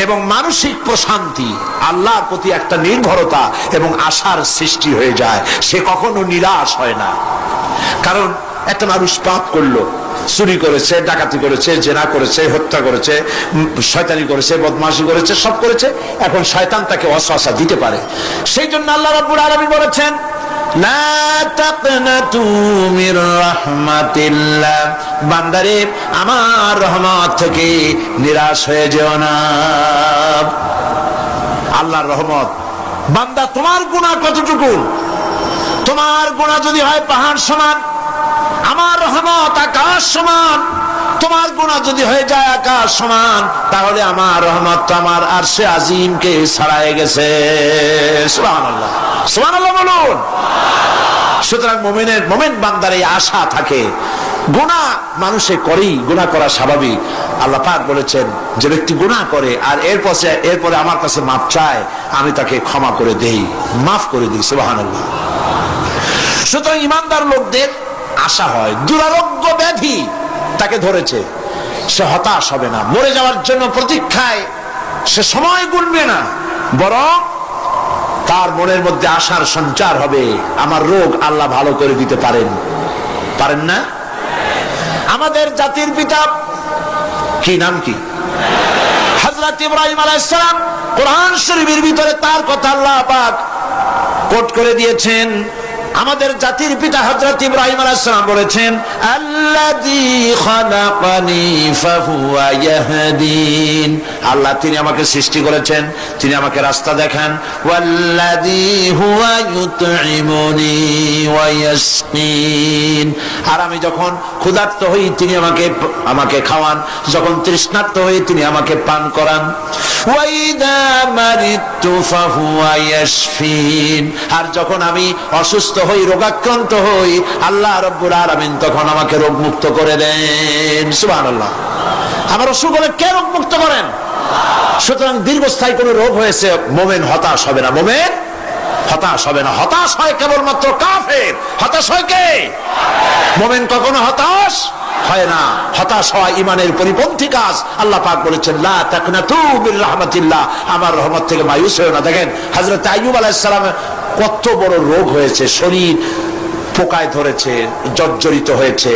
এবং মানসিক প্রশান্তি। আল্লাহর প্রতি একটা নির্ভরতা এবং আশার সৃষ্টি হয়ে যায়। সে কখনো নিরাশ হয় না। কারণ একটা মানুষ পাপ করলো, চুরি করেছে, ডাকাতি করেছে, জেনা করেছে, হত্যা করেছে, শয়তানি করেছে, বদমাশি করেছে, সব করেছে। এখন শয়তান তাকে ওয়াসওয়াসা দিতে পারে। সেই জন্য আল্লাহ রাব্বুল আলামিন বলেছেন, লা তাকনাতু মির রাহমাতিল্লাহ। বান্দারে, আমার রহমত থেকে নিরাশ হয়ে যেও না। আল্লাহর রহমত। বান্দা, তোমার গুনাহ কতটুকু? তোমার গুনাহ যদি হয় পাহাড় সমান, আমার রহমত আকাশ সমান, তোমার গুনাহ যদি হয়ে যায় আকাশ সমান, তাহলে আমার রহমত তো আমার আরশে আজিমকে ছাড়াই গেছে। সুবহানাল্লাহ, সুবহানাল্লাহ বলুন। সুতরাং মুমিন বান্দার এই আশা থাকে। গুনাহ মানুষে করেই, গুনাহ করা স্বাভাবিক। আল্লাহ পাক বলেছেন যে ব্যক্তি গুনাহ করে আর এরপরে আমার কাছে মাফ চায়, আমি তাকে ক্ষমা করে দেই, মাফ করে দিই। সুবহানাল্লাহ। সুতরাং ইমানদার লোকদের আশা হয়, দুরারোগ্য ব্যাধি তাকে ধরেছে, সে হতাশ হবে না, মরে যাওয়ার জন্য প্রতীক্ষায় সে সময় গুনবে না, বরং তার মনের মধ্যে আশার সঞ্চার হবে, আমার রোগ আল্লাহ ভালো করে দিতে পারেন না? আমাদের জাতির পিতা কি নাম কি? হযরত ইব্রাহিম আলাইহিস সালাম। কোরআন শরীফের ভিতরে তার কথা আল্লাহ পাক কোট করে দিয়েছেন। আমাদের জাতির পিতা হযরত ইব্রাহিম আলাইহিস সালাম বলেছেন, আল্লাযী খালাকানি ফাহুয়া ইয়াহদিন। আল্লাহ তিনি আমাকে সৃষ্টি করেছেন, তিনি আমাকে রাস্তা দেখান। ওয়াল্লাযী হুয়া ইউতঈমুনি ওয়া ইয়াসকিন। আর আমি যখন ক্ষুধার্ত হই তিনি আমাকে খাওয়ান, যখন তৃষ্ণার্ত হই তিনি আমাকে পান করান। ওয়া ইযা মারিতু ফাহুয়া ইয়াশফিন। আর যখন আমি অসুস্থ হই, রোগাক্রান্ত হই, আল্লাহ রাব্বুল আলামিন তখন আমাকে রোগ মুক্ত করে দেন। সুবহানাল্লাহ। আমার অসুখ হলে কে রোগ মুক্ত করেন? সুতরাং দীর্ঘস্থায়ী কোনো রোগ হয়েছে, মুমিন হতাশ হবে না, মুমিন হতাশ হবে না। হতাশ হয় কেবলমাত্র কাফের। হতাশ হয় কে? মুমিন কখনো হতাশ হয় না। হতাশ হওয়া ইমানের পরিপন্থী কাজ। আল্লাহ পাক বলেছেন, লা তাকনাতু মির রাহমাতিল্লাহ, আমার রহমত থেকে মায়ুস হয়ো না। দেখেন হযরত আইয়ুব আলাইহিস সালামের কত বড় রোগ হয়েছে, শরীর পোকায় ধরেছে, জর্জরিত হয়েছে,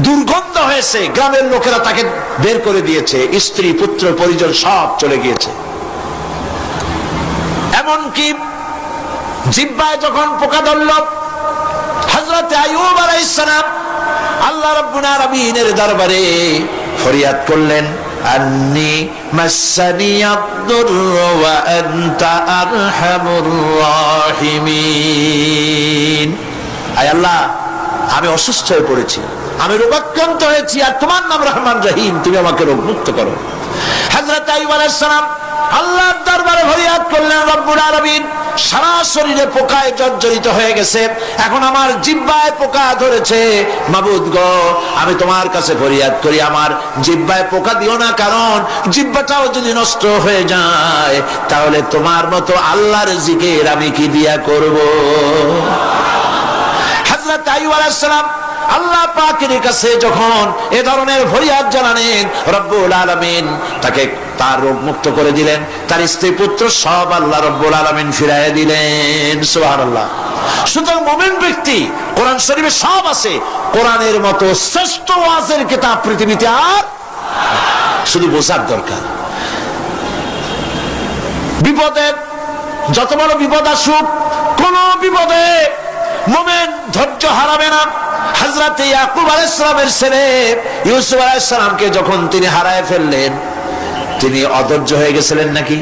দুর্গন্ধ হয়েছে, গ্রামের লোকেরা তাকে বের করে দিয়েছে, স্ত্রী পুত্র পরিজন সব চলে গিয়েছে। এমনকি জিহ্বায় যখন পোকা ধরল, হযরত আইয়ুব আলাইহিস সালাম আল্লাহ রাব্বুল আলামিনের দরবারে ফরিয়াদ করলেন, আন্নি মাসানিয়াদ-দুররু ওয়া আনতা আরহামুর রাহিমিন। আয় আল্লাহ, আমি অসুস্থ হয়ে পড়েছি, আমি রোগাক্রান্ত হয়েছি, আর তোমার নাম রহমান রহিম, তুমি আমাকে রোগ মুক্ত করো। হযরত আইয়ুব আলাইহিস সালাম আল্লাহর দরবারে ফরিয়াদ করলেন, রব্বুল আলামিন সারা শরীরে পোকায় জর্জরিত হয়ে গেছে, এখন আমার জিহ্বায় পোকা ধরেছে, মাবুদ গো আমি তোমার কাছে ফরিয়াদ করি, আমার জিহ্বায় পোকা দিও না, কারণ জিহ্বাটাও যদি নষ্ট হয়ে যায় তাহলে তোমার মতো আল্লাহর জিকির আমি কি দিয়া করব। হযরত আইয়ুব আলাইহিস সালাম আল্লাহ পাকের কাছে যখন এ ধরনের ফরিয়াদ জানালেন, রব্বুল আলামিন তাকে তার রোগ মুক্ত করে দিলেন, তার স্ত্রী পুত্র সব আল্লাহ রব্বুল আলামিন ফিরাইয়া দিলেন। সুবহানাল্লাহ। সুতরাং মুমিন ব্যক্তি, কোরআন শরীফে সব আছে, কোরআনের মতো শ্রেষ্ঠ ওয়াজের কিতাব পৃথিবীতে আর শুধু বোঝার দরকার। বিপদে, যত বড় বিপদ আসুক, কোন বিপদে মুমিন ধৈর্য হারাবে না। হযরত ইয়াকুব আলাইহিস সালামের ছেলে ইউসুফ আলাইহিস সালামকে যখন তিনি হারায় ফেললেন, তিনি অধৈর্য হয়ে গেছিলেন নাকি?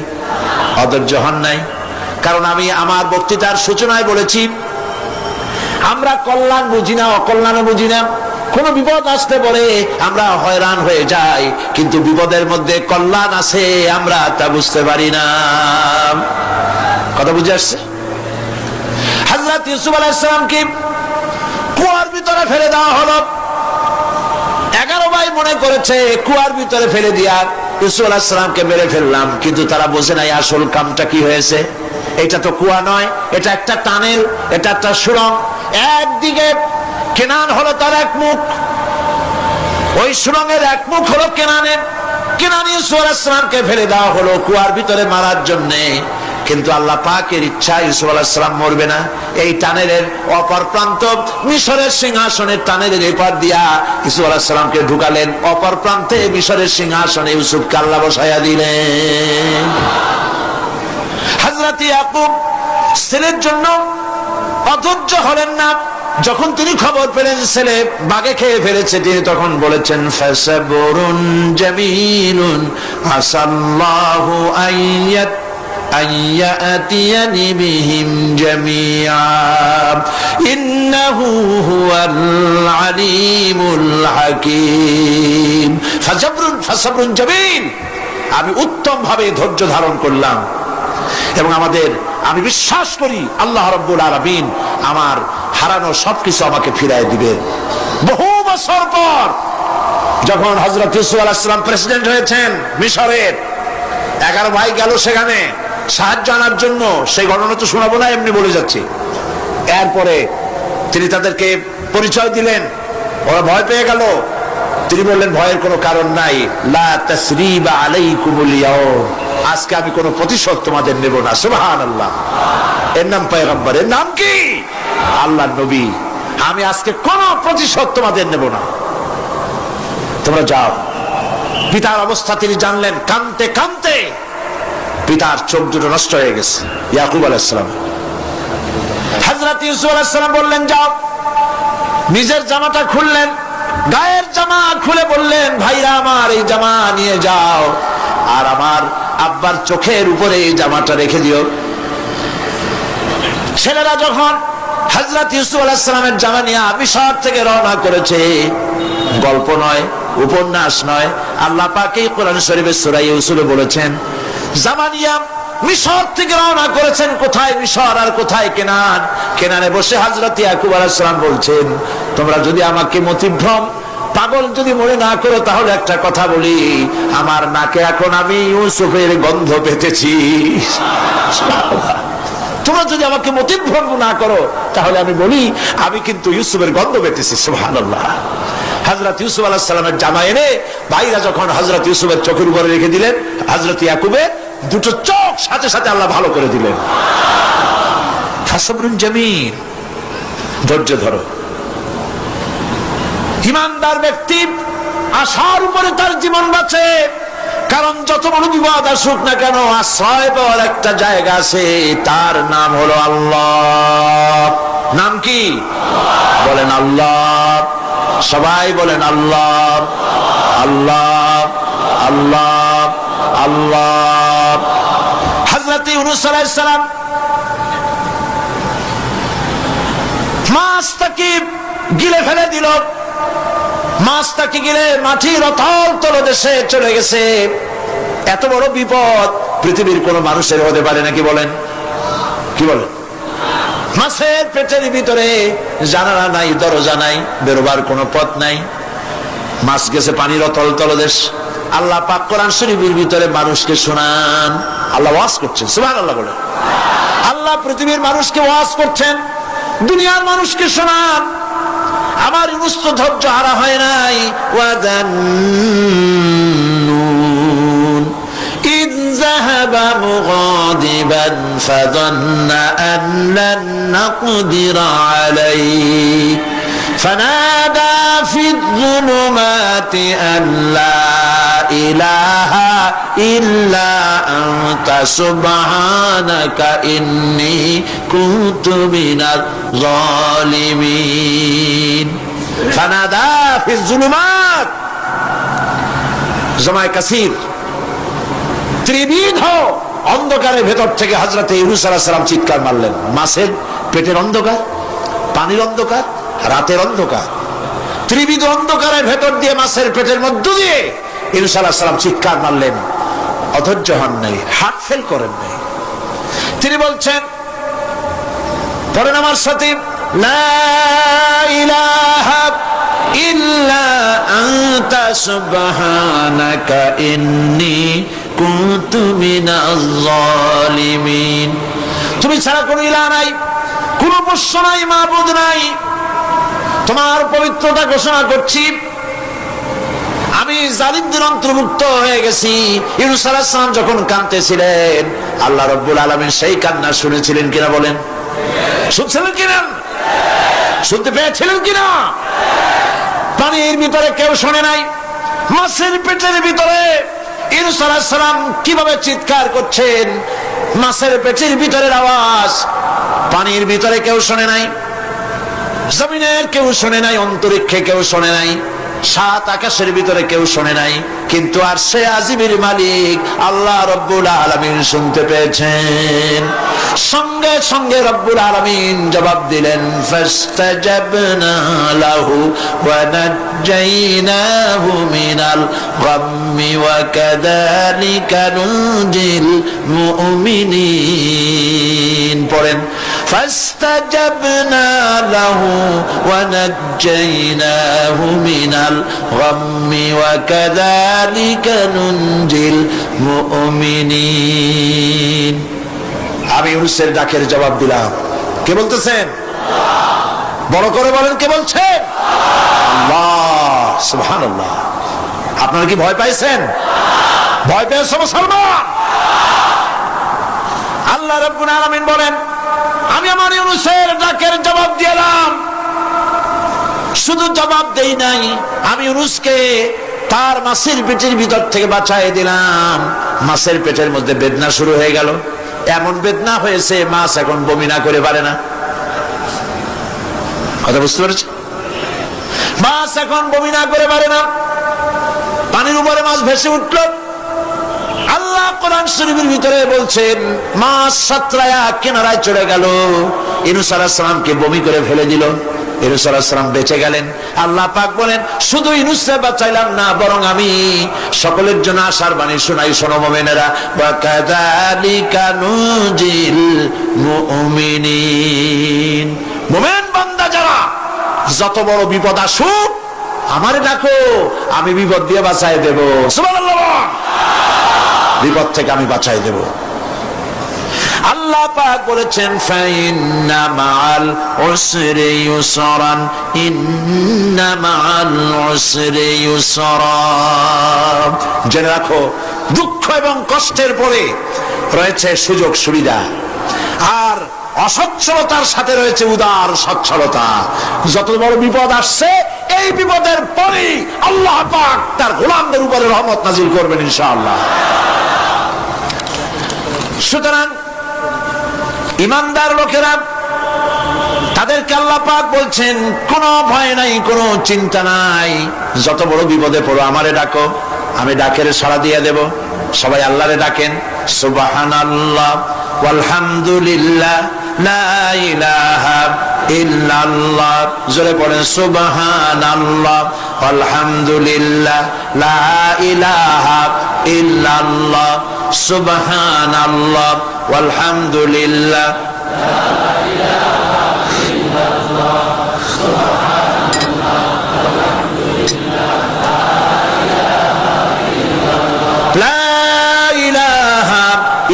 অধৈর্য হন নাই। কারণ আমি আমার বক্তৃতার সূচনায় বলেছি, আমরা কল্যাণ বুঝি না, অকল্যাণ বুঝি না। কোন বিপদ আসতে পরে আমরা হয়রান হয়ে যাই, কিন্তু বিপদের মধ্যে কল্যাণ আছে আমরা তা বুঝতে পারি না। কথা বুঝে আসছে? হযরত ইউসুফ আলাইহিস সালামকে কুয়ার ভিতরে ফেলে দেওয়া হলো। 11 ভাই মনে করেছে কুয়ার ভিতরে ফেলে দিয়া ইউসুফ আলাইহিস সালামকে মেরে ফেললাম, কিন্তু তারা বোঝে নাই আসল কামটা কি হয়েছে। এটা তো কুয়া নয়, এটা একটা টানেল, এটা একটা সুড়ঙ্গ। একদিকে কেনান হলো তার এক মুখ, ওই সুড়ঙ্গের এক মুখ হলো কেনানের। কেনান ইউসুফ আলাইহিস সালামকে ফেলে দেওয়া হলো কুয়ার ভিতরে মারার জন্যে, কিন্তু আল্লাহ পাকের ইচ্ছা ইউসুফ আলাইহিস সালাম মরবে না। এই টানেলের অপর প্রান্ত মিশরের সিংহাসনের টানেলের এপার দিয়া ইউসুফ আলাইহিস সালামকে ঢুকালেন, অপর প্রান্তে মিশরের সিংহাসনে ইউসুফকে আল্লাহ বসাইয়া দিলেন। হযরত ইয়াকুব ছেলের জন্য অধৈর্য হলেন না। যখন তিনি খবর পেলেন ছেলে বাঘে খেয়ে ফেলেছে, তিনি তখন বলেছেন, ফাসাবরুন জামিলুন আসাল্লাহু আইয়াত أن يأتيني بهم جميعا إنه هو العليم الحكيم فصبر جميل। আমি উত্তম ভাবে ধৈর্য ধারণ করলাম এবং আমি বিশ্বাস করি আল্লাহ রাব্বুল আলামিন আমার হারানো সবকিছু আমাকে ফিরিয়ে দিবেন। বহু বছর পর যখন হযরত ইউসুফ আলাইহিস সালাম প্রেসিডেন্ট হয়েছেন মিশরের, 11 ভাই গেল সেখানে সাহায্য আনার জন্য। সেই ঘটনা তো শোনাবো না, এমনি বলে যাচ্ছি। এরপরে তিনি তাদেরকে পরিচয় দিলেন, ওরা ভয় পেয়ে গেল। তিনি বললেন ভয়ের কোনো কারণ নাই, লা তাসরিবা আলাইকুমুল ইয়াউম, আজকে আমি কোনো প্রতিশোধ তোমাদের নেব না। সুবহানাল্লাহ। এর নাম পয়গম্বর, এর নাম কি? আল্লাহর নবী। আমি আজকে কোনো প্রতিশোধ তোমাদের নেব না, তোমরা যাও। পিতার অবস্থা তিনি জানলেন, কাঁদতে কাঁদতে পিতার চোখ দুটো নষ্ট হয়ে গেছে। ইয়াকুব আলাইহিস সালাম, হযরত ইউসুফ আলাইহিস সালাম বললেন যাও। নিজের জামাটা খুললেন, গায়ের জামা খুলে বললেন ভাইরা আমার এই জামা নিয়ে যাও, আর আমার আব্বার চোখের উপরে এই জামাটা রেখে দিও। ছেলেরা যখন হযরত ইউসুফ আলাইহিস সালামের জামা নিয়ে মিশর থেকে রওনা করেছে, গল্প নয়, উপন্যাস নয়, আল্লাহ পাক এই কোরআন শরীফের সূরা ইউসুফে বলেছেন জামা নিয়ে মিশর থেকে রওনা করেছেন। কোথায় মিশর আর কোথায় কেনান? কেনানে বসে হযরত ইয়াকুব আলাইহিস সালাম বলছেন তোমরা যদি আমাকে মতিভ্রম পাগল যদি মনে না করো তাহলে একটা কথা বলি, আমার নাকে এখন আমি ইউসুফের গন্ধ পেতেছি। তোমরা যদি আমাকে মতিভ্রম না করো তাহলে আমি বলি আমি কিন্তু ইউসুফের গন্ধ পেতেছি। সুবহানাল্লাহ। হযরত ইউসুফ আলাইহিস সালামের জামা এনে ভাইরা যখন হযরত ইউসুফের চোখের উপরে রেখে দিলেন, হযরত ইয়াকুবের দুটো চোখ সাথে সাথে আল্লাহ ভালো করে দিলেন। ফাসবরুন জামিল, ধৈর্য ধরো। ঈমানদার ব্যক্তি আশার উপরে তার জীবন বাঁচে, কারণ যত বড় বিপদ আসুক না কেন আশ্রয় পাওয়ার একটা জায়গা আছে, তার নাম হলো আল্লাহ। নাম কি? বলেন আল্লাহ। সবাই বলেন আল্লাহ আল্লাহ আল্লাহ আল্লাহ। হযরত ইউনূস আলাইহিস সালাম মাছটাকে গিলে ফেলে দিল, মাছটাকে গিলে মাটির অতল তলদেশে চলে গেছে। এত বড় বিপদ পৃথিবীর কোন মানুষের হতে পারে নাকি? বলেন, কি বলেন? মাছের পেটের ভিতরে জানালা নাই, দরজা নাই, বেরোবার কোনো পথ নাই, মাছ গেছে পানির অতল তলদেশ। আল্লাহ পাক কোরআন শরীফের ভিতরে মানুষকে শোনান, আল্লাহ ওয়াজ করছেন। সুবহানাল্লাহ বলেন। আল্লাহ পৃথিবীর মানুষকে ওয়াজ করছেন, দুনিয়ার মানুষকে শোনান। আমার ইউনূস তো ধৈর্য হারা হয় নাই। ওয়াযান্নুন ইয যাহাবা মুগাদিবান ফাযান্না আন লান নাকদিরা আলাইহি ফানাদা ফিয-যুলুমাতি আন লা ইলাহা ইল্লা আনতা সুবহানাকা ইন্নী কুনতু মিনাজ জালিমিন। ফানাদা ফিয-যুলুমাত, জামায়ে কাসীর, ত্রিবিধ অন্ধকারের ভেতর থেকে হযরত ইউনূস আলাইহিস সালাম চিৎকার মারলেন। মাছের পেটের অন্ধকার, পানির অন্ধকার, রাতের অন্ধকার, ত্রিবিধ অন্ধকারের ভেতর দিয়ে মাছের পেটের মধ্য দিয়ে ইউনূস আলাইহিস সালাম চিৎকার মারলেন। অধৈর্য হন নাই, হার্ট ফেল করেন নাই। তিনি বলছেন, পড়েন আমার সাথে, লা ইলাহা ইল্লা আনতা সুবহানাকা ইন্নী কুনতু মিনাজ জালিমিন। তুমি ছাড়া কোনো ইলাহ নাই, কোনো উপাস্য নাই, মাবুদ নাই। তোমার পবিত্রতা ঘোষণা করছি, আমি জালিমদের অন্তর্ভুক্ত হয়ে গেছি। ইউনূস আলাইহিস সালাম যখন কাঁদতেছিলেন, আল্লাহ রাব্বুল আলামিন সেই কান্না শুনেছিলেন কিনা? বলেন, শুনছিলেন কিনা? শুনতে পেয়েছিলেন কিনা? পানির ভিতরে কেউ শোনে নাই, মাছের পেটের ভিতরে ইউনূস আলাইহিস সালাম কিভাবে চিৎকার করছেন, মাছের পেটের ভিতরের আওয়াজ পানির ভিতরে কেউ শোনে নাই, জমিনের কেউ শোনে নাই, অন্তরিক্ষে কেউ শোনে নাই। সাত আকাশের ভিতরে কেউ শোনে নাই, কিন্তু আরশে আজিমের মালিক আল্লাহ রব্বুল আলামিন শুনতে পেয়েছেন। সঙ্গে সঙ্গে রব্বুল আলামিন জবাব দিলেন, ফাস্তাজাবনা লাহু ওয়া নাজ্জাইনাহু মিনাল গাম্মি ওয়া কাযালিকা নুনজিল মুমিনিন। পড়েন, ফাস্তাজাবনা লাহু ওয়া নাজ্জাইনাহু মিনাল গাম্মি ওয়া কাযালিকা নুনজিল মুমিনিন। আমি ইউনূসের ডাকের জবাব দিলাম। কে বলতেছেন? বড় করে বলেন, কে বলছেন? আল্লাহ। সুবহানাল্লাহ। আপনারা কি ভয় পাইছেন? ভয় পেয়েছো মুসলমান? আল্লাহ রাব্বুল আলামিন বলেন, আমি আমার ইউনূসের ডাকের জবাব দিলাম। শুধু জবাব দেই নাই, আমি ইউনূসকে তার মাছের পেটের ভিতর থেকে বাঁচাই দিলাম। মাছের পেটের মধ্যে বেদনা শুরু হয়ে গেল। এমন বেদনা হয়েছে মাছ এখন বমি না করে পারে না। কথা বুঝতে পেরেছে? মাছ এখন বমি না করে পারে না। পানির উপরে মাছ ভেসে উঠল। আল্লাহ কোরআন শরীফের ভিতরে বলছেন, মাছ সাতরায়া কিনারায় চলে গেল, ইউনূস আলাইহিস সালামকে বমি করে ফেলে দিল। ইউনূস আলাইহিস সালাম বেঁচে গেলেন। আল্লাহ পাক বলেন, শুধু ইউনূসকে বাঁচাইলাম না, বরং আমি সকলের জন্য আশার বাণী শোনাই। শোনো মুমিনেরা, ওয়া কাযালিকা নুনজিল মুমিনিন। মুমিন বান্দা যারা, যত বড় বিপদ আসুক আমারে ডাকো, আমি বিপদ দিয়ে বাঁচাই দেব। সুবহানাল্লাহ। বিপদ থেকে আমি বাঁচাই দেব। আল্লাহ পাক বলেছেন, ফাইন্না মাআল উসরি ইউসরান, ইন্না মাআল উসরি ইউসরা। জেনে রাখো, দুঃখ এবং কষ্টের পরে রয়েছে সুযোগ সুবিধা, আর অসচ্ছলতার সাথে রয়েছে উদার সচ্ছলতা। যত বড় বিপদ আসছে, এই বিপদের পরে আল্লাহ পাক তার গোলামদের উপরে রহমত নাজিল করবেন ইনশাআল্লাহ। সুতরাং ইমানদার লোকেরা, তাদেরকে আল্লাহ পাক বলছেন, কোনো ভয় নাই, কোনো চিন্তা নাই, যত বড় বিপদে পড়ো আমারে ডাকো, আমি ডাকের সাড়া দিয়ে দেব। সবাই আল্লাহরে ডাকেন। সুবহানাল্লাহ ওয়ালহামদুলিল্লাহ লা ইলাহা ইল্লাল্লাহ। জোরে পড়েন, সুবহানাল্লাহ ওয়ালহামদুলিল্লাহ লা ইলাহা ইল্লাল্লাহ। সুবহানাল্লাহ ওয়ালহামদুলিল্লাহ লা ইলাহা ইল্লাল্লাহ।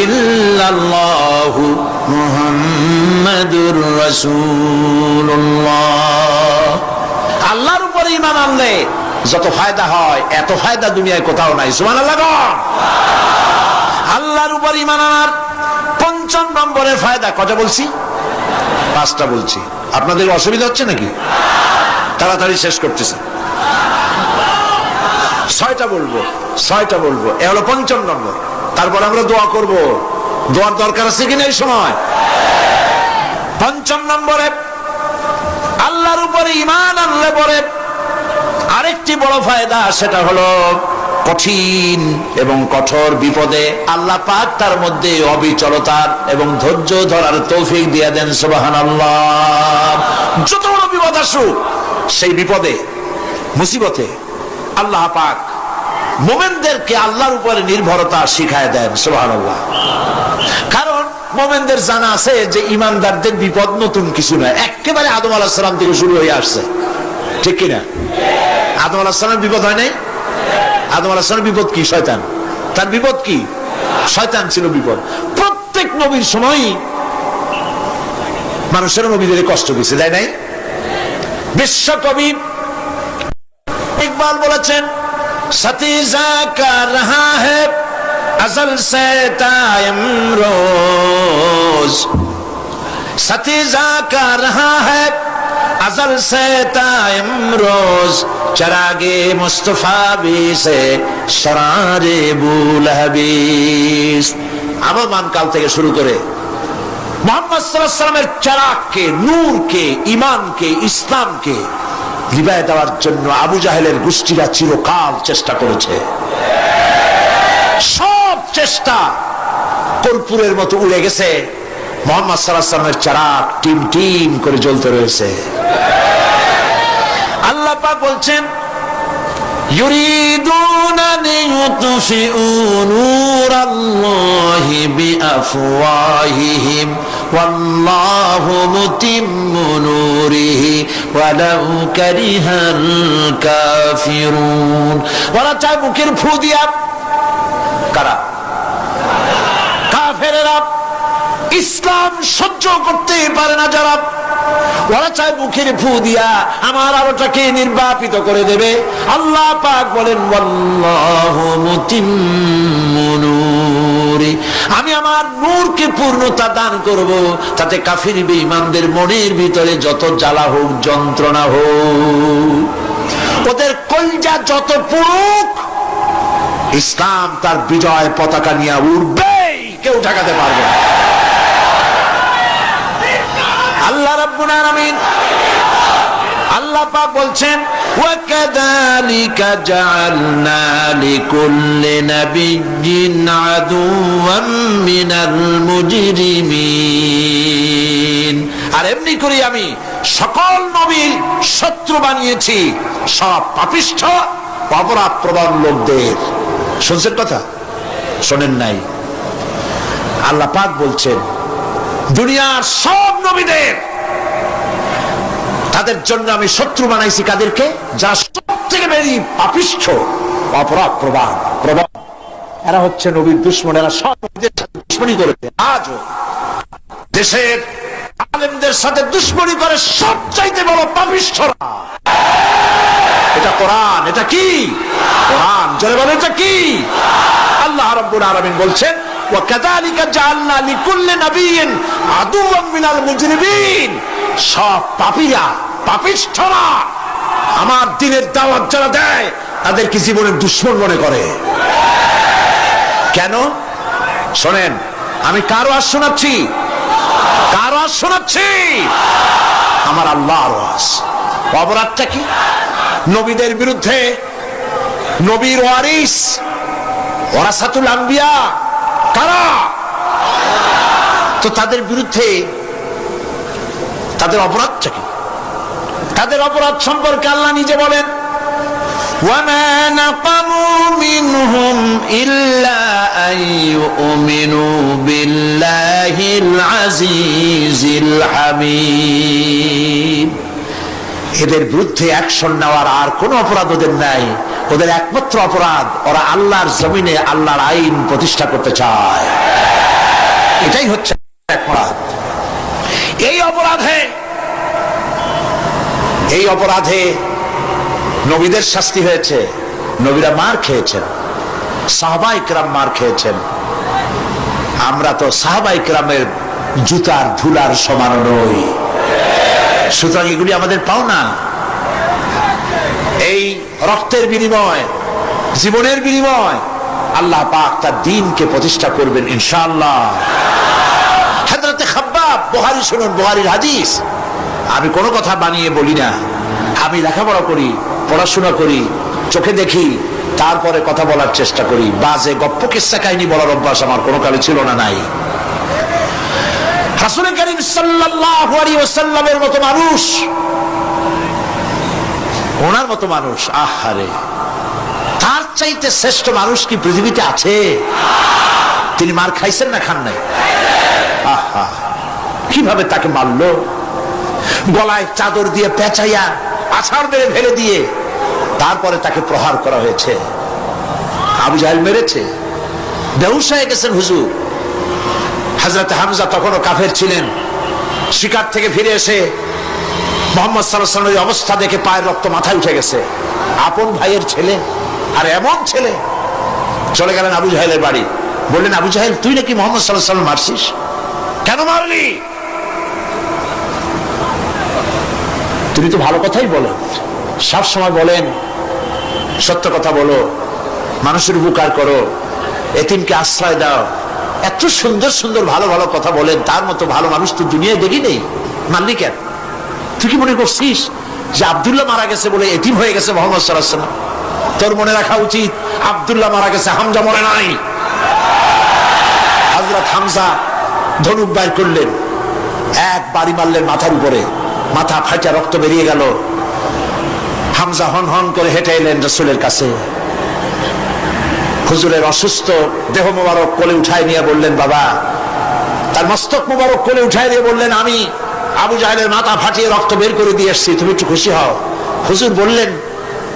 ইল্লাল্লাহু মুহাম্মাদুর রাসূলুল্লাহ। আল্লাহর উপরে ঈমান আনলে যত ফায়দা হয়, এত ফায়দা দুনিয়ায় কোথাও নাই। সুবহানাল্লাহ। আল্লাহর উপর ঈমান আনার ৫ম নম্বরের ফায়দা কত বলছি? 5টা বলছি। আপনাদের অসুবিধা হচ্ছে নাকি? তাড়াতাড়ি শেষ করতেছে। 6টা বলবো, 6টা বলবো। এ হলো ৫ম নম্বর। তারপর আমরা দোয়া করব। দোয়ার দরকার আছে কিনা এই সময়? ৫ম নম্বরে, আল্লাহর উপরে ঈমান আনলে পরে আরেকটি বড় ফায়দা, সেটা হলো কঠিন এবং কঠোর বিপদে আল্লাহ পাক তার মধ্যে অবিচলতার এবং ধৈর্য ধরার তৌফিক দিয়ে দেন। সুবহানাল্লাহ। যত বড় বিপদ আসুক, সেই বিপদে মুসিবতে আল্লাহ পাক মুমিনদেরকে আল্লাহর উপরে নির্ভরতা শিখায় দেন। সুবহানাল্লাহ। কারণ মুমিনদের জানা আছে যে ইমানদারদের বিপদ নতুন কিছু নয়, একেবারে আদম আলাইহিস সালাম থেকে শুরু হয়ে আসছে। ঠিক কিনা? আদম আলাইহিস সালামের বিপদ হয় নাই? আদম আলাইহিস সালামের বিপদ কি? শয়তান। তার বিপদ কি? শয়তান ছিল বিপদ। প্রত্যেক নবীর সময় মানুষের নবীদের কষ্ট দিয়েছে, তাই নাই? বিশ্বকবি ইকবাল বলেছেন, সতীজা কা রহা है अजल से तायम रोज, सतीजा का रहा है अजल से तायम रोज, चरागे मुस्तफा भी से शरारे बुलहबीस। আগমন কাল থেকে শুরু করে মুহাম্মদ সাল্লাল্লাহু আলাইহি ওয়াসাল্লামের চারাগকে, নূরকে, ঈমানকে, ইসলামকে লিবায় দেওয়ার জন্য আবু জাহেলের গোষ্ঠীরা চিরকাল চেষ্টা করেছে। সব চেষ্টা কর্পূরের মতো উড়ে গেছে, মুহাম্মদ সাল্লাল্লাহু আলাইহি ওয়াসাল্লামের চিরাগ টিম টিম করে জ্বলতে রয়েছে। আল্লাহ পাক বলছেন, ইউরিদুনা লিইউতফিউ নূরাল্লাহি বিআফওয়াহিহিম ওয়াল্লাহু মুতিম্মু নূরিহি ওয়ালাউ কারিহাল কাফিরুন। ওরা চায় মুখের ফু দিয়া, কারা? কাফেরেরা, ইসলাম সহ্য করতে পারে না যারা, ওরা চায় মুখের ফু দিয়া আমার আলোটাকে নির্বাপিত করে দেবে। আল্লাহ পাক বলেন, ওয়াল্লাহু মুতিম্মু নূরি, আমি আমার নূরকে পূর্ণতা দান করব, তাতে কাফির বেঈমানদের মনের ভিতরে যত জ্বালা হোক, যন্ত্রণা হোক, ওদের কলজা যত পুরুক, ইসলাম তার বিজয় পতাকা নিয়ে উড়বেই, কেউ ঠেকাতে পারবে না। আল্লাহ রাব্বুল আলামিন, আল্লাহ পাক বলছেন, ওয়াকাযালিকা জাআলনা লিকুল্লি নাবিয়্যিন আদুওয়াম মিনাল মুজরিমিন, আর এমনি করে আমি সকল নবীর শত্রু বানিয়েছি সব পাপিষ্ঠ অপরাধ প্রবণ লোকদের। শুনছেন কথা? শোনেন নাই? আল্লাহ পাক বলছেন, দুনিয়ার সব নবীদের, তাদের জন্য আমি শত্রু বানাইছি কাদেরকে? যারা সবথেকে বেশি পাপিষ্ঠ অপরাধ প্রবণ। এরা হচ্ছে নবীর দুশমন, এরা সব নবীদের সাথে দুশমনি করেছে। আজও দেশের আলেমদের সাথে দুশমনি করে সবচাইতে বড় পাপিষ্ঠরা। এটা কোরআন, এটা কি কোরআন? জোরে বলে এটা কি? আল্লাহ রাব্বুল আলামিন বলছেন, ওয়াকাযালিকা জাআলনা লিকুল্লি নাবিয়্যিন আদুওয়াম মিনাল মুজরিমিন, সব পাপীরা, পাপিষ্ঠরা আমার দ্বীনের দাওয়াত যারা দেয় তাদেরকে জীবনের দুশমন মনে করে। কেন? শোনেন, আমি কারো আওয়াজ শোনাচ্ছি? কারো আওয়াজ শোনাচ্ছি? আমার আল্লাহর আওয়াজ। অপরাধটা কি? নবীদের বিরুদ্ধে, নবীর ওয়ারিস ওয়ারাসাতুল আম্বিয়া কারা, তো তাদের বিরুদ্ধে তাদের অপরাধটা কি? তাদের অপরাধ সম্পর্কে আল্লাহ নিজে বলেন, ওয়ামা নাকামু মিনহুম ইল্লা আইয়ুমিনু বিল্লাহিল আজিজিল হামিদ। এদের বিরুদ্ধে অ্যাকশন নেওয়ার আর কোন অপরাধ ওদের নাই। ওদের একমাত্র অপরাধ, ওরা আল্লাহর জমিনে আল্লাহর আইন প্রতিষ্ঠা করতে চায়। এটাই হচ্ছে অপরাধ। এই অপরাধে নবীদের শাস্তি হয়েছে, নবীরা মার খেয়েছেন, সাহাবায়ে কেরাম মার খেয়েছেন। আমরা তো সাহাবায়ে কেরামের জুতার ধুলার সমান নই, সুতরাং এগুলি আমাদের পাওনা। এই রক্তের বিনিময়, জীবনের বিনিময় আল্লাহ পাক তার দ্বীনকে প্রতিষ্ঠা করবেন ইনশাআল্লাহ। হযরতে খাব্বাব, বুখারী শুনুন, বুখারীর হাদিস। আমি কোনো কথা বানিয়ে বলি না, আমি লেখাপড়া করি, পড়াশোনা করি, চোখে দেখি, তারপরে কথা বলার চেষ্টা করি। বাজে গপ্প কিস্সা কাহিনী বলার অভ্যাস আমার কোনো কালে ছিল না, নাই। রাসূল করিম সাল্লাল্লাহু আলাইহি ওয়াসাল্লামের মতো মানুষ, ওনার মতো মানুষ, আহারে, তার চাইতে শ্রেষ্ঠ মানুষ কি পৃথিবীতে আছে? তিনি মার খাইছেন না খান নাই? আহা, কিভাবে তাকে মারলো! গলায় চাদর দিয়ে পেঁচাইয়া আছাড় মেরে ফেলে দিয়ে তারপরে তাকে প্রহার করা হয়েছে। আবু জাহেল মেরেছে, বেহুশ হয়ে গেছেন হুজুর। হযরত হামজা তখনও কাফের ছিলেন। শিকার থেকে ফিরে এসে মুহাম্মদ সাল্লাল্লাহু আলাইহি ওয়াসাল্লামের অবস্থা দেখে পায়ের রক্ত মাথায় উঠে গেছে। আপন ভাইয়ের ছেলে, আর এমন ছেলে। চলে গেলেন আবু জাহেলের বাড়ি, বললেন, আবু জাহেল, তুই নাকি মুহাম্মদ সাল্লাল্লাহু আলাইহি ওয়াসাল্লাম মারছিস? কেন মারলি? তিনি তো ভালো কথাই বলেন, সব সময় বলেন, সত্য কথা বলো, মানুষের উপকার করো, এতিমকে আশ্রয় দাও, এত সুন্দর সুন্দর ভালো ভালো কথা বলেন। তার মতো ভালো মানুষ তো দুনিয়ায় দেখি নেই। মারলি কেন? তুই কি মনে করছিস যে আব্দুল্লাহ মারা গেছে বলে এতিম হয়ে গেছে মুহাম্মদ সাল্লাল্লাহু আলাইহি ওয়াসাল্লাম। তোর মনে রাখা উচিত আব্দুল্লাহ মারা গেছে, হামজা মরে নাই। হযরত হামজা ধনুক বাইর করলেন, এক বাড়ি মারলেন মাথার উপরে, মাথা ফাটা রক্ত বেরিয়ে গেল। হামজা হন হন করে হেঁটে এলেন রাসূলের কাছে। হুজুরের অসুস্থ দেহ মোবারক কোলে উঠায় নিয়ে বললেন, বাবা, তার মস্তক মোবারক কোলে উঠায় দিয়ে বললেন, আমি আবু জাহেলের মাথা ফাটিয়ে রক্ত বের করে দিয়ে এসেছি, তুমি একটু খুশি হও। হুজুর বললেন,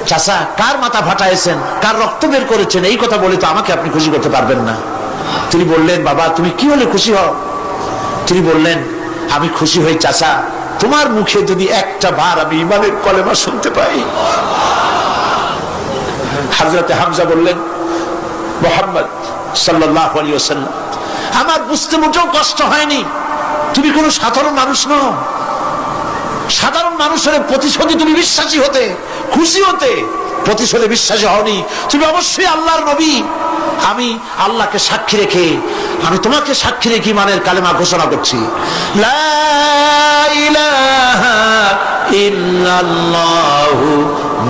চাচা, কার মাথা ফাটাইছেন, কার রক্ত বের করেছেন, এই কথা বলে তো আমাকে আপনি খুশি করতে পারবেন না। তিনি বললেন, বাবা, তুমি কি হলে খুশি হও? তিনি বললেন, আমি খুশি হই চাচা, তোমার মুখে যদি একটা বার আমি ঈমানের কলেমা শুনতে পাই। হযরতে হামজা বললেন, মুহাম্মদ সাল্লাল্লাহু আলাইহি ওয়াসাল্লাম, আমার বুঝতে মোটেও কষ্ট হয়নি, তুমি কোনো সাধারণ মানুষ নও। সাধারণ মানুষের প্রতিশোধে তুমি বিশ্বাসী হতে, খুশি হতে, প্রতিশোধে বিশ্বাসী হওনি, তুমি অবশ্যই আল্লাহর নবী। আমি আল্লাহকে সাক্ষী রেখে, আমি তোমাকে সাক্ষী রেখে ঈমানের কালেমা ঘোষণা করছি, লা ইলাহা ইল্লাল্লাহু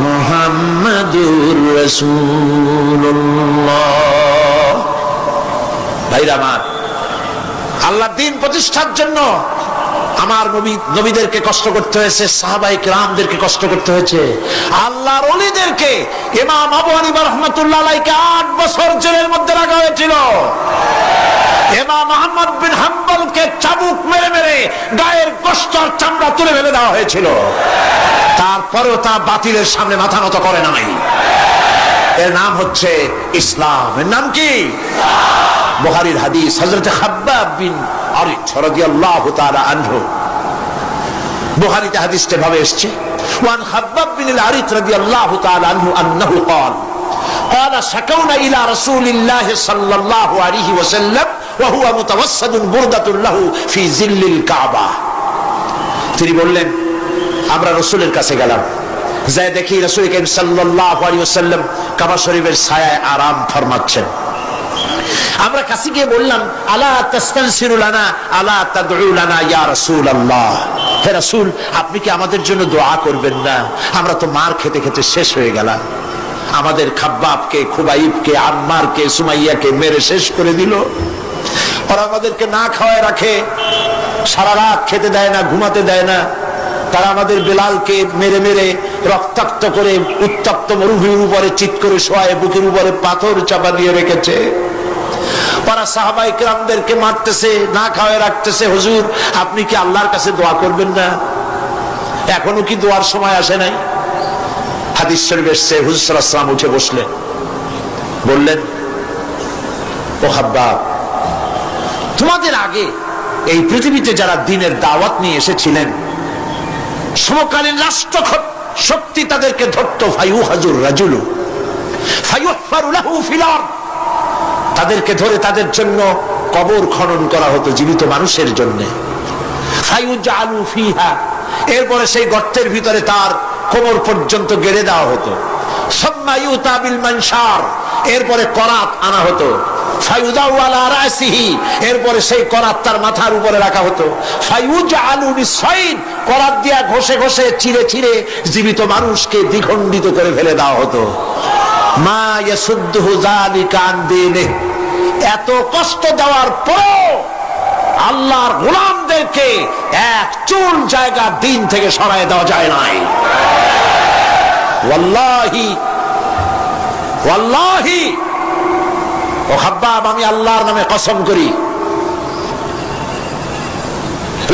মুহাম্মাদুর রাসূলুল্লাহ। ভাইরা আমার, আল্লাহর দ্বীন প্রতিষ্ঠার জন্য আমার নবীদেরকে কষ্ট করতে হয়েছে, সাহাবায়ে কেরামদেরকে কষ্ট করতে হয়েছে, আল্লাহর ওলিদেরকে, ইমাম আবু হানিফা রাহমাতুল্লাহ আলাইহিকে 8 বছর জেলের মধ্যে রাখা হয়েছিল। ইমাম আহমদ বিন হাম্বলকে চাবুক মেরে মেরে গায়ের গোশত আর চামড়া তুলে ফেলে দেওয়া হয়েছিল। তারপরেও তা বাতিলের সামনে মাথা নত করে নাই। এর নাম হচ্ছে ইসলাম। এর নাম কি? বুখারীর হাদিস, হযরত খাব্বাব বিন আরিত রাদিয়াল্লাহু তাআলা আনহু, বুখারীতে হাদিসটা ভাবে এসেছে, ওয়ান খাব্বাব বিন আরিত রাদিয়াল্লাহু তাআলা আনহু আন্নাহু قال قال شكونا الى رسول الله صلى الله عليه وسلم وهو متوسد بردة له في ظل الكعبة। তিনি বললেন, আমরা রাসূলের কাছে গেলাম, যাই দেখি রাসূল করিম সাল্লাল্লাহু আলাইহি ওয়াসাল্লাম কাবা শরীফের ছায়ায় আরাম ফরমাচ্ছেন। আমরা কাছে গিয়ে বললাম, আলা তাস্তানসিরু লানা আলা তাদউ লানা ইয়া রাসূলুল্লাহ, হে রাসূল, আপনি কি আমাদের জন্য দোয়া করবেন না? আমরা তো মার খেতে খেতে শেষ হয়ে গেলাম। আমাদের খাব্বাবকে, খুবাইবকে, আম্মারকে, সুমাইয়াকে মেরে শেষ করে দিল। ওরা আমাদেরকে না খাওয়ায় রাখে, সারা রাত খেতে দেয় না, ঘুমাতে দেয় না। তারা আমাদের বেলালকে মেরে মেরে রক্তাক্ত করে উত্তপ্ত মরুভূমির উপরে চিৎ করে শোয়ায়, বুকের উপরে পাথর চাপা দিয়ে রেখেছে। ওরা সাহাবায়ে কেরামদেরকে মারতেছে, না খাওয়ায় রাখতেছে। হুজুর, আপনি কি আল্লাহর কাছে দোয়া করবেন না? এখনো কি দোয়ার সময় আসে নাই? হাদিস শরীফে এসেছে, হুজুর সাল্লাল্লাহু আলাইহি ওয়াসাল্লাম উঠে বসলেন, বললেন, ও খাব্বাব, তোমাদের আগে এই পৃথিবীতে যারা দ্বীনের দাওয়াত নিয়ে এসেছিলেন, সমকালীন রাষ্ট্র শক্তি তাদেরকে ধরতো, ফায়ুহাজুর রাজুলু ফায়ুহফারু লাহু ফিল আরদ, তাদেরকে ধরে তাদের জন্য কবর খনন করা হতো জীবিত মানুষের জন্য। ফায়ুজআলু ফিহা, এরপরে সেই গর্তের ভিতরে তার কোমর পর্যন্ত গেড়ে দেওয়া হতো। সুম্মা ইউতা বিল মানশার, এরপরে করাত আনা হতো। ফায়ুদাউ আলা রাসিহি, এরপরে সেই করাত তার মাথার উপরে রাখা হতো। ফায়ুজআলু বিসাইদ, করাত দিয়া ঘষে ঘষে চিরে চিরে জীবিত মানুষকে দ্বিখণ্ডিত করে ফেলে দেওয়া হতো। মা ইয়াসুদ্দুহু যালিকা আন দীনিহি, এত কষ্ট দেওয়ার পরও আল্লাহর গোলামদেরকে এক চুল জায়গা দিন থেকে সরায় দেওয়া যায় নাই। ওয়াল্লাহি ওয়াল্লাহি, ও খাব্বাব, আমি আল্লাহর নামে কসম করি,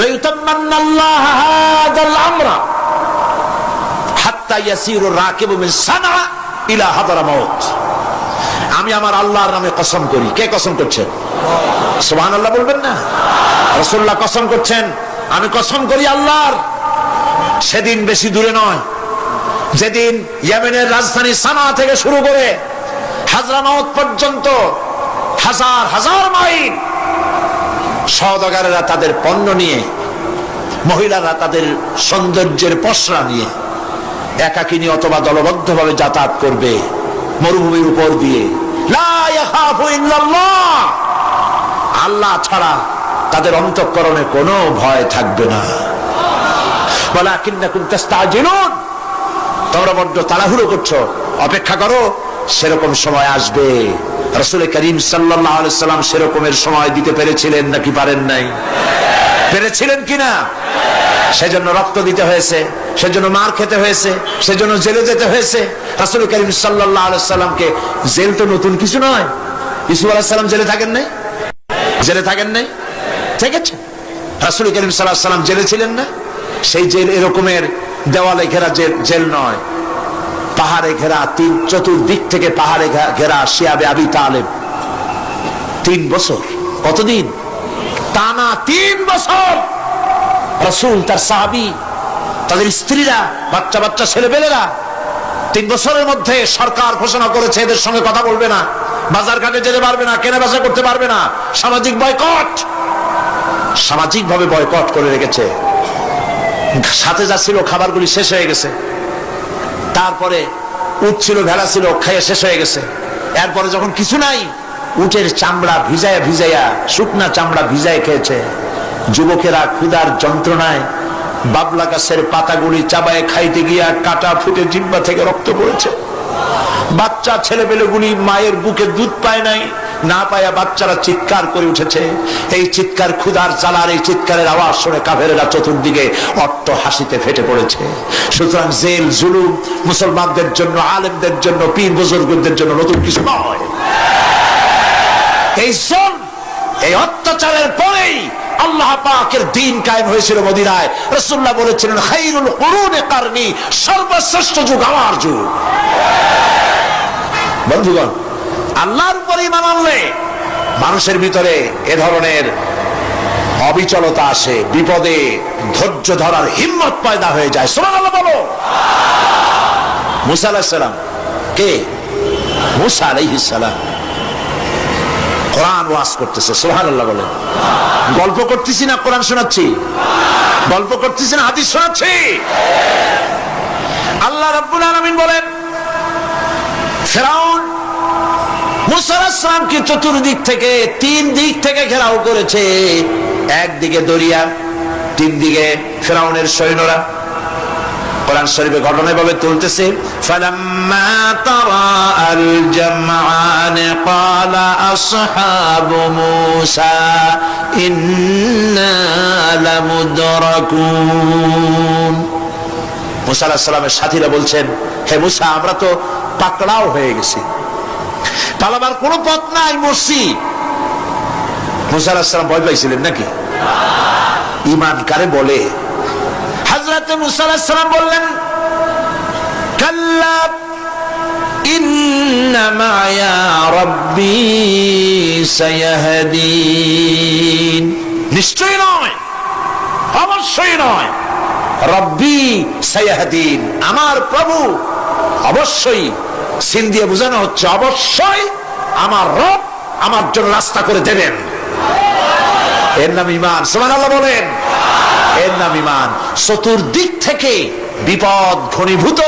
লাইউতাম্মান্নাল্লাহু হাযাল আমরা হাত্তা ইয়াসিরুর রাকিবু মিন সানআ ইলা হাদরামাউত। আমি আমার আল্লাহর নামে কসম করি। কে কসম করছেন? সুবহানাল্লাহ বলবেন না? রাসূলুল্লাহ কসম করছেন, আমি কসম করি আল্লাহর, সেদিন বেশি দূরে নয়, যেদিন ইয়েমেনের রাজধানী সানা থেকে শুরু করে হাজরামাউত পর্যন্ত হাজার হাজার মাইল সওদাগরেরা তাদের পণ্য নিয়ে, মহিলারা তাদের সৌন্দর্যের পসরা নিয়ে একাকিনী অথবা দলবদ্ধভাবে যাতায়াত করবে মরুভূমির উপর দিয়ে। লা ইয়াখাফু ইল্লাল্লাহ, আল্লাহ ছাড়া তাদের অন্তঃকরণে কোনো ভয় থাকবে না। ওয়ালাকিন্নাকুম তাস্তাজিলুন, তোমরা বড্ড তাড়াহুড়ো করছো, অপেক্ষা করো, সেরকম সময় আসবে। রাসূল করিম সাল্লাল্লাহু আলাইহি সাল্লাম সেরকমের সময় দিতে পেরেছিলেন নাকি পারেন নাই? পেরেছিলেন কিনা? সেজন্য রক্ত দিতে হয়েছে, সেজন্য মার খেতে হয়েছে, সেজন্য জেলে যেতে হয়েছে। রাসূল করিম সাল্লাল্লাহু আলাইহি সাল্লামকে, জেল তো নতুন কিছু নয়। ইউসুফ আলাইহিস সালাম জেলে থাকেন নাই? জেলে থাকেন নাই? ঠিক আছে, রাসূল করিম সাল্লাল্লাহু আলাইহি সাল্লাম জেলে ছিলেন না? সেই জেল এরকমের দেওয়ালে ঘেরা জেল নয়, পাহাড়ে ঘেরা, চতুর্দিক থেকে পাহাড়ে ঘেরা শিয়াবে আবি তালেব 3 বছর। কতদিন? টানা 3 বছর। রাসূল, তার সাহাবী, তাদের স্ত্রীরা, বাচ্চা বাচ্চা ছেলেপেলেরা 3 বছরের মধ্যে সরকার ঘোষণা করেছে এদের সঙ্গে কথা বলবে না, বাজার ঘাটে যেতে পারবে না, কেনা বেচা করতে পারবে না, সামাজিক বয়কট, সামাজিকভাবে বয়কট করে রেখেছে। সাথে যা ছিল খাবারগুলি শেষ হয়ে গেছে, তারপরে উট ছিল, ভেড়া ছিল, খাইয়ে শেষ হয়ে গেছে। এরপরে যখন কিছু নাই, উটের চামড়া ভিজাইয়া ভিজাইয়া, শুকনা চামড়া ভিজায় খেয়েছে। যুবকেরা ক্ষুধার যন্ত্রণায় বাবলা গাছের পাতাগুলি চাবায় খাইতে গিয়া কাটা ফুটে জিহ্বা থেকে রক্ত পড়েছে। বাচ্চা ছেলেপেলেগুলি মায়ের বুকে দুধ পায় নাই, না পায়া বাচ্চারা চিৎকার করে উঠেছে। এই চিৎকার, ক্ষুধার জ্বালার এই চিৎকারের আওয়াজ শুনে কাফেরেরা চতুর্দিকে অট্ট হাসিতে ফেটে পড়েছে। সুতরাং জেল জুলুম মুসলমানদের জন্য, আলেমদের জন্য, পীর বুজুর্গদের জন্য নতুন কিছু নয়। এই অত্যাচারের পরেই আল্লাহ পাকের দ্বীন কায়েম হয়েছিল মদিনায়। রাসূলুল্লাহ বলেছিলেন, খায়রুল কুরুনি কারনি, সর্বশ্রেষ্ঠ যুগ আমার যুগ। বন্ধুগণ, আল্লাহর উপর ঈমান আনলে মানুষের ভিতরে এ ধরনের অবিচলতা আসে, বিপদে ধৈর্য ধরার হিম্মত পয়দা হয়ে যায়। সুবহানাল্লাহ বলো। মুসা আলাইহিস সালাম কে? মুসা আলাইহিস সালাম কোরআন ওয়াজ করতেছে। সুবহানাল্লাহ বলে। গল্প করতেছি না কোরআন শোনাচ্ছি? গল্প করতেছি না হাদিস শোনাচ্ছি? আল্লাহ রাব্বুল আলামিন বলেন, ফিরআউন মুসা আলাইহিস সালামকে চতুর্দিক থেকে, 3 দিক থেকে ঘেরাও করেছে। একদিকে দরিয়া, 3 দিকে ফিরআউনের সৈন্যরা। কোরআন শরীফে ঘটনা এভাবে তুলতেছে, ফালাম্মা তারাআল জামআন ক্বালা আসহাবু মূসা ইন্না লামুদরাকুন। মূসা আলাইহিস সালামের সাথীরা বলছেন, হে মূসা, আমরা তো পাকড়াও হয়ে গেছি, পালাবার কোনো পথ নাই, মরছি। মূসা আলাইহিস সালাম ভয় পাইছিলেন নাকি? ঈমান কারে বলে? হযরত মূসা আলাইহিস সালাম বললেন, কাল্লা ইন্না মা'য়া রাব্বী সায়াহদিন। নিশ্চয় নয়, অবশ্যই নয়, রব্বী সায়াহদিন, আমার প্রভু অবশ্যই, সিন দিয়ে বোঝানো হচ্ছে অবশ্যই আমার রব আমার জন্য রাস্তা করে দেবেন। এর নাম ঈমান। সুবহানাল্লাহ বলেন। এর নাম ঈমান। চতুর্দিক থেকে বিপদ ঘনীভূত,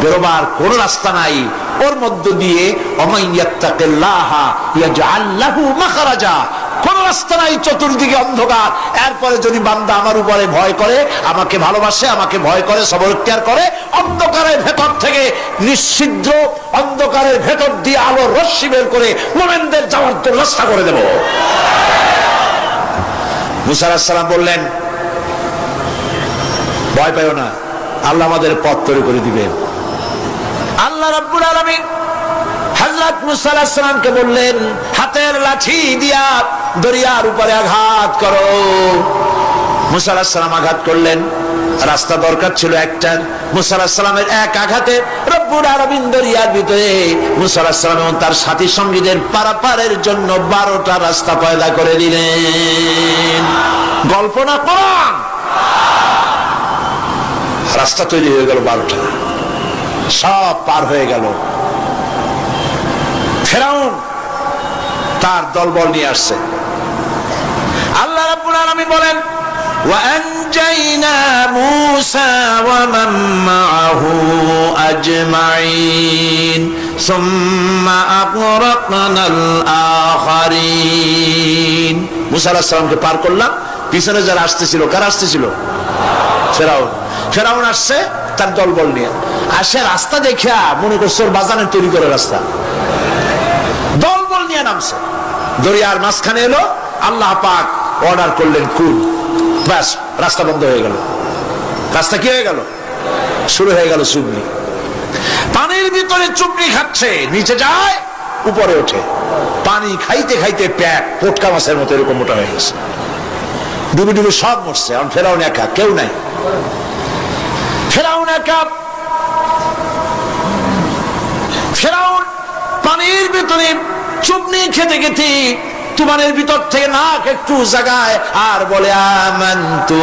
বেরোবার কোন রাস্তা নাই। ওর মধ্য দিয়ে ওমাইয়াত্তাকিল্লাহা ইয়াজআল লাহু মাখরাজা, কোন রাস্তা নাই, চতুর্দিকে অন্ধকার। এরপরে যদি বান্দা আমার উপরে ভয় করে, আমাকে ভালোবাসে, আমাকে ভয় করে, সবর ইখতিয়ার করে, অন্ধকারের ভেতর থেকে, নিশ্চিদ্র অন্ধকারের ভেতর দিয়ে আলোর রশ্মি বের করে মুমিনদের যাওয়ার জন্য রাস্তা করে দেব। মূসা আলাইহিস সালাম বললেন, ভয় পাইও না, আল্লাহ আমাদের পথ তৈরি করে দিবেন। আল্লাহ রাব্বুল আলামিন হযরত মূসা আলাইহিস সালামকে বললেন, হাতের লাঠি দিয়া দরিয়ার উপরে আঘাত করো। মূসা আলাইহিস সালাম আঘাত করলেন। রাস্তা দরকার ছিল একটা। মূসা আলাইহিস সালামের এক আঘাতে রব্বুল আলামিন দরিয়ার ভিতরে মূসা আলাইহিস সালাম এবং তার সাথী সঙ্গীদের পারাপারের জন্য 12টা রাস্তা পয়দা করে দিলেন। গল্প না কোরআন। রাস্তা তৈরি হয়ে গেল 12টা, সব পার হয়ে গেল। ফিরআউন তার দলবল নিয়ে আসছে। আল্লাহ রাব্বুল আলামিন বলেন, ওয়া আনজাইনা মূসা ওয়া মান মাআহু আজমাইন সুম্মা আগরাকনাল আখারিন। মূসা আলাইহিস সালামকে পার করলাম, পিছনে যারা আসতেছিল, কারা আসতেছিল? ফিরআউন। ফিরআউন আসছে, তার দলবল নিয়ে আসে, রাস্তা দেখিয়া মনে করছে ওর বাজানের তৈরি করে রাস্তা, দলবল নিয়ে নামছে, দরিয়ার মাঝখানে এলো, আল্লাহ পাক অর্ডার করলেন কুল, ব্যাস রাস্তা বন্ধ হয়ে গেল। রাস্তা কি হয়ে গেল? শুরু হয়ে গেল চুবনি। পানির ভিতরে চুবনি খাচ্ছে, নিচে যায়, উপরে ওঠে, পানি খাইতে খাইতে পেট পোটকা মাছের মতো এরকম মোটা হয়ে গেছে, ডুবে ডুবে সব মরছে। এখন ফেরাউন একা, কেউ নাই, ফেরাউন একা। ফেরাউন পানির ভিতরে চুবনি খেতে খেতে তুমানের ভিতর থেকে নাক একটু জাগায় আর বলে আমান্তু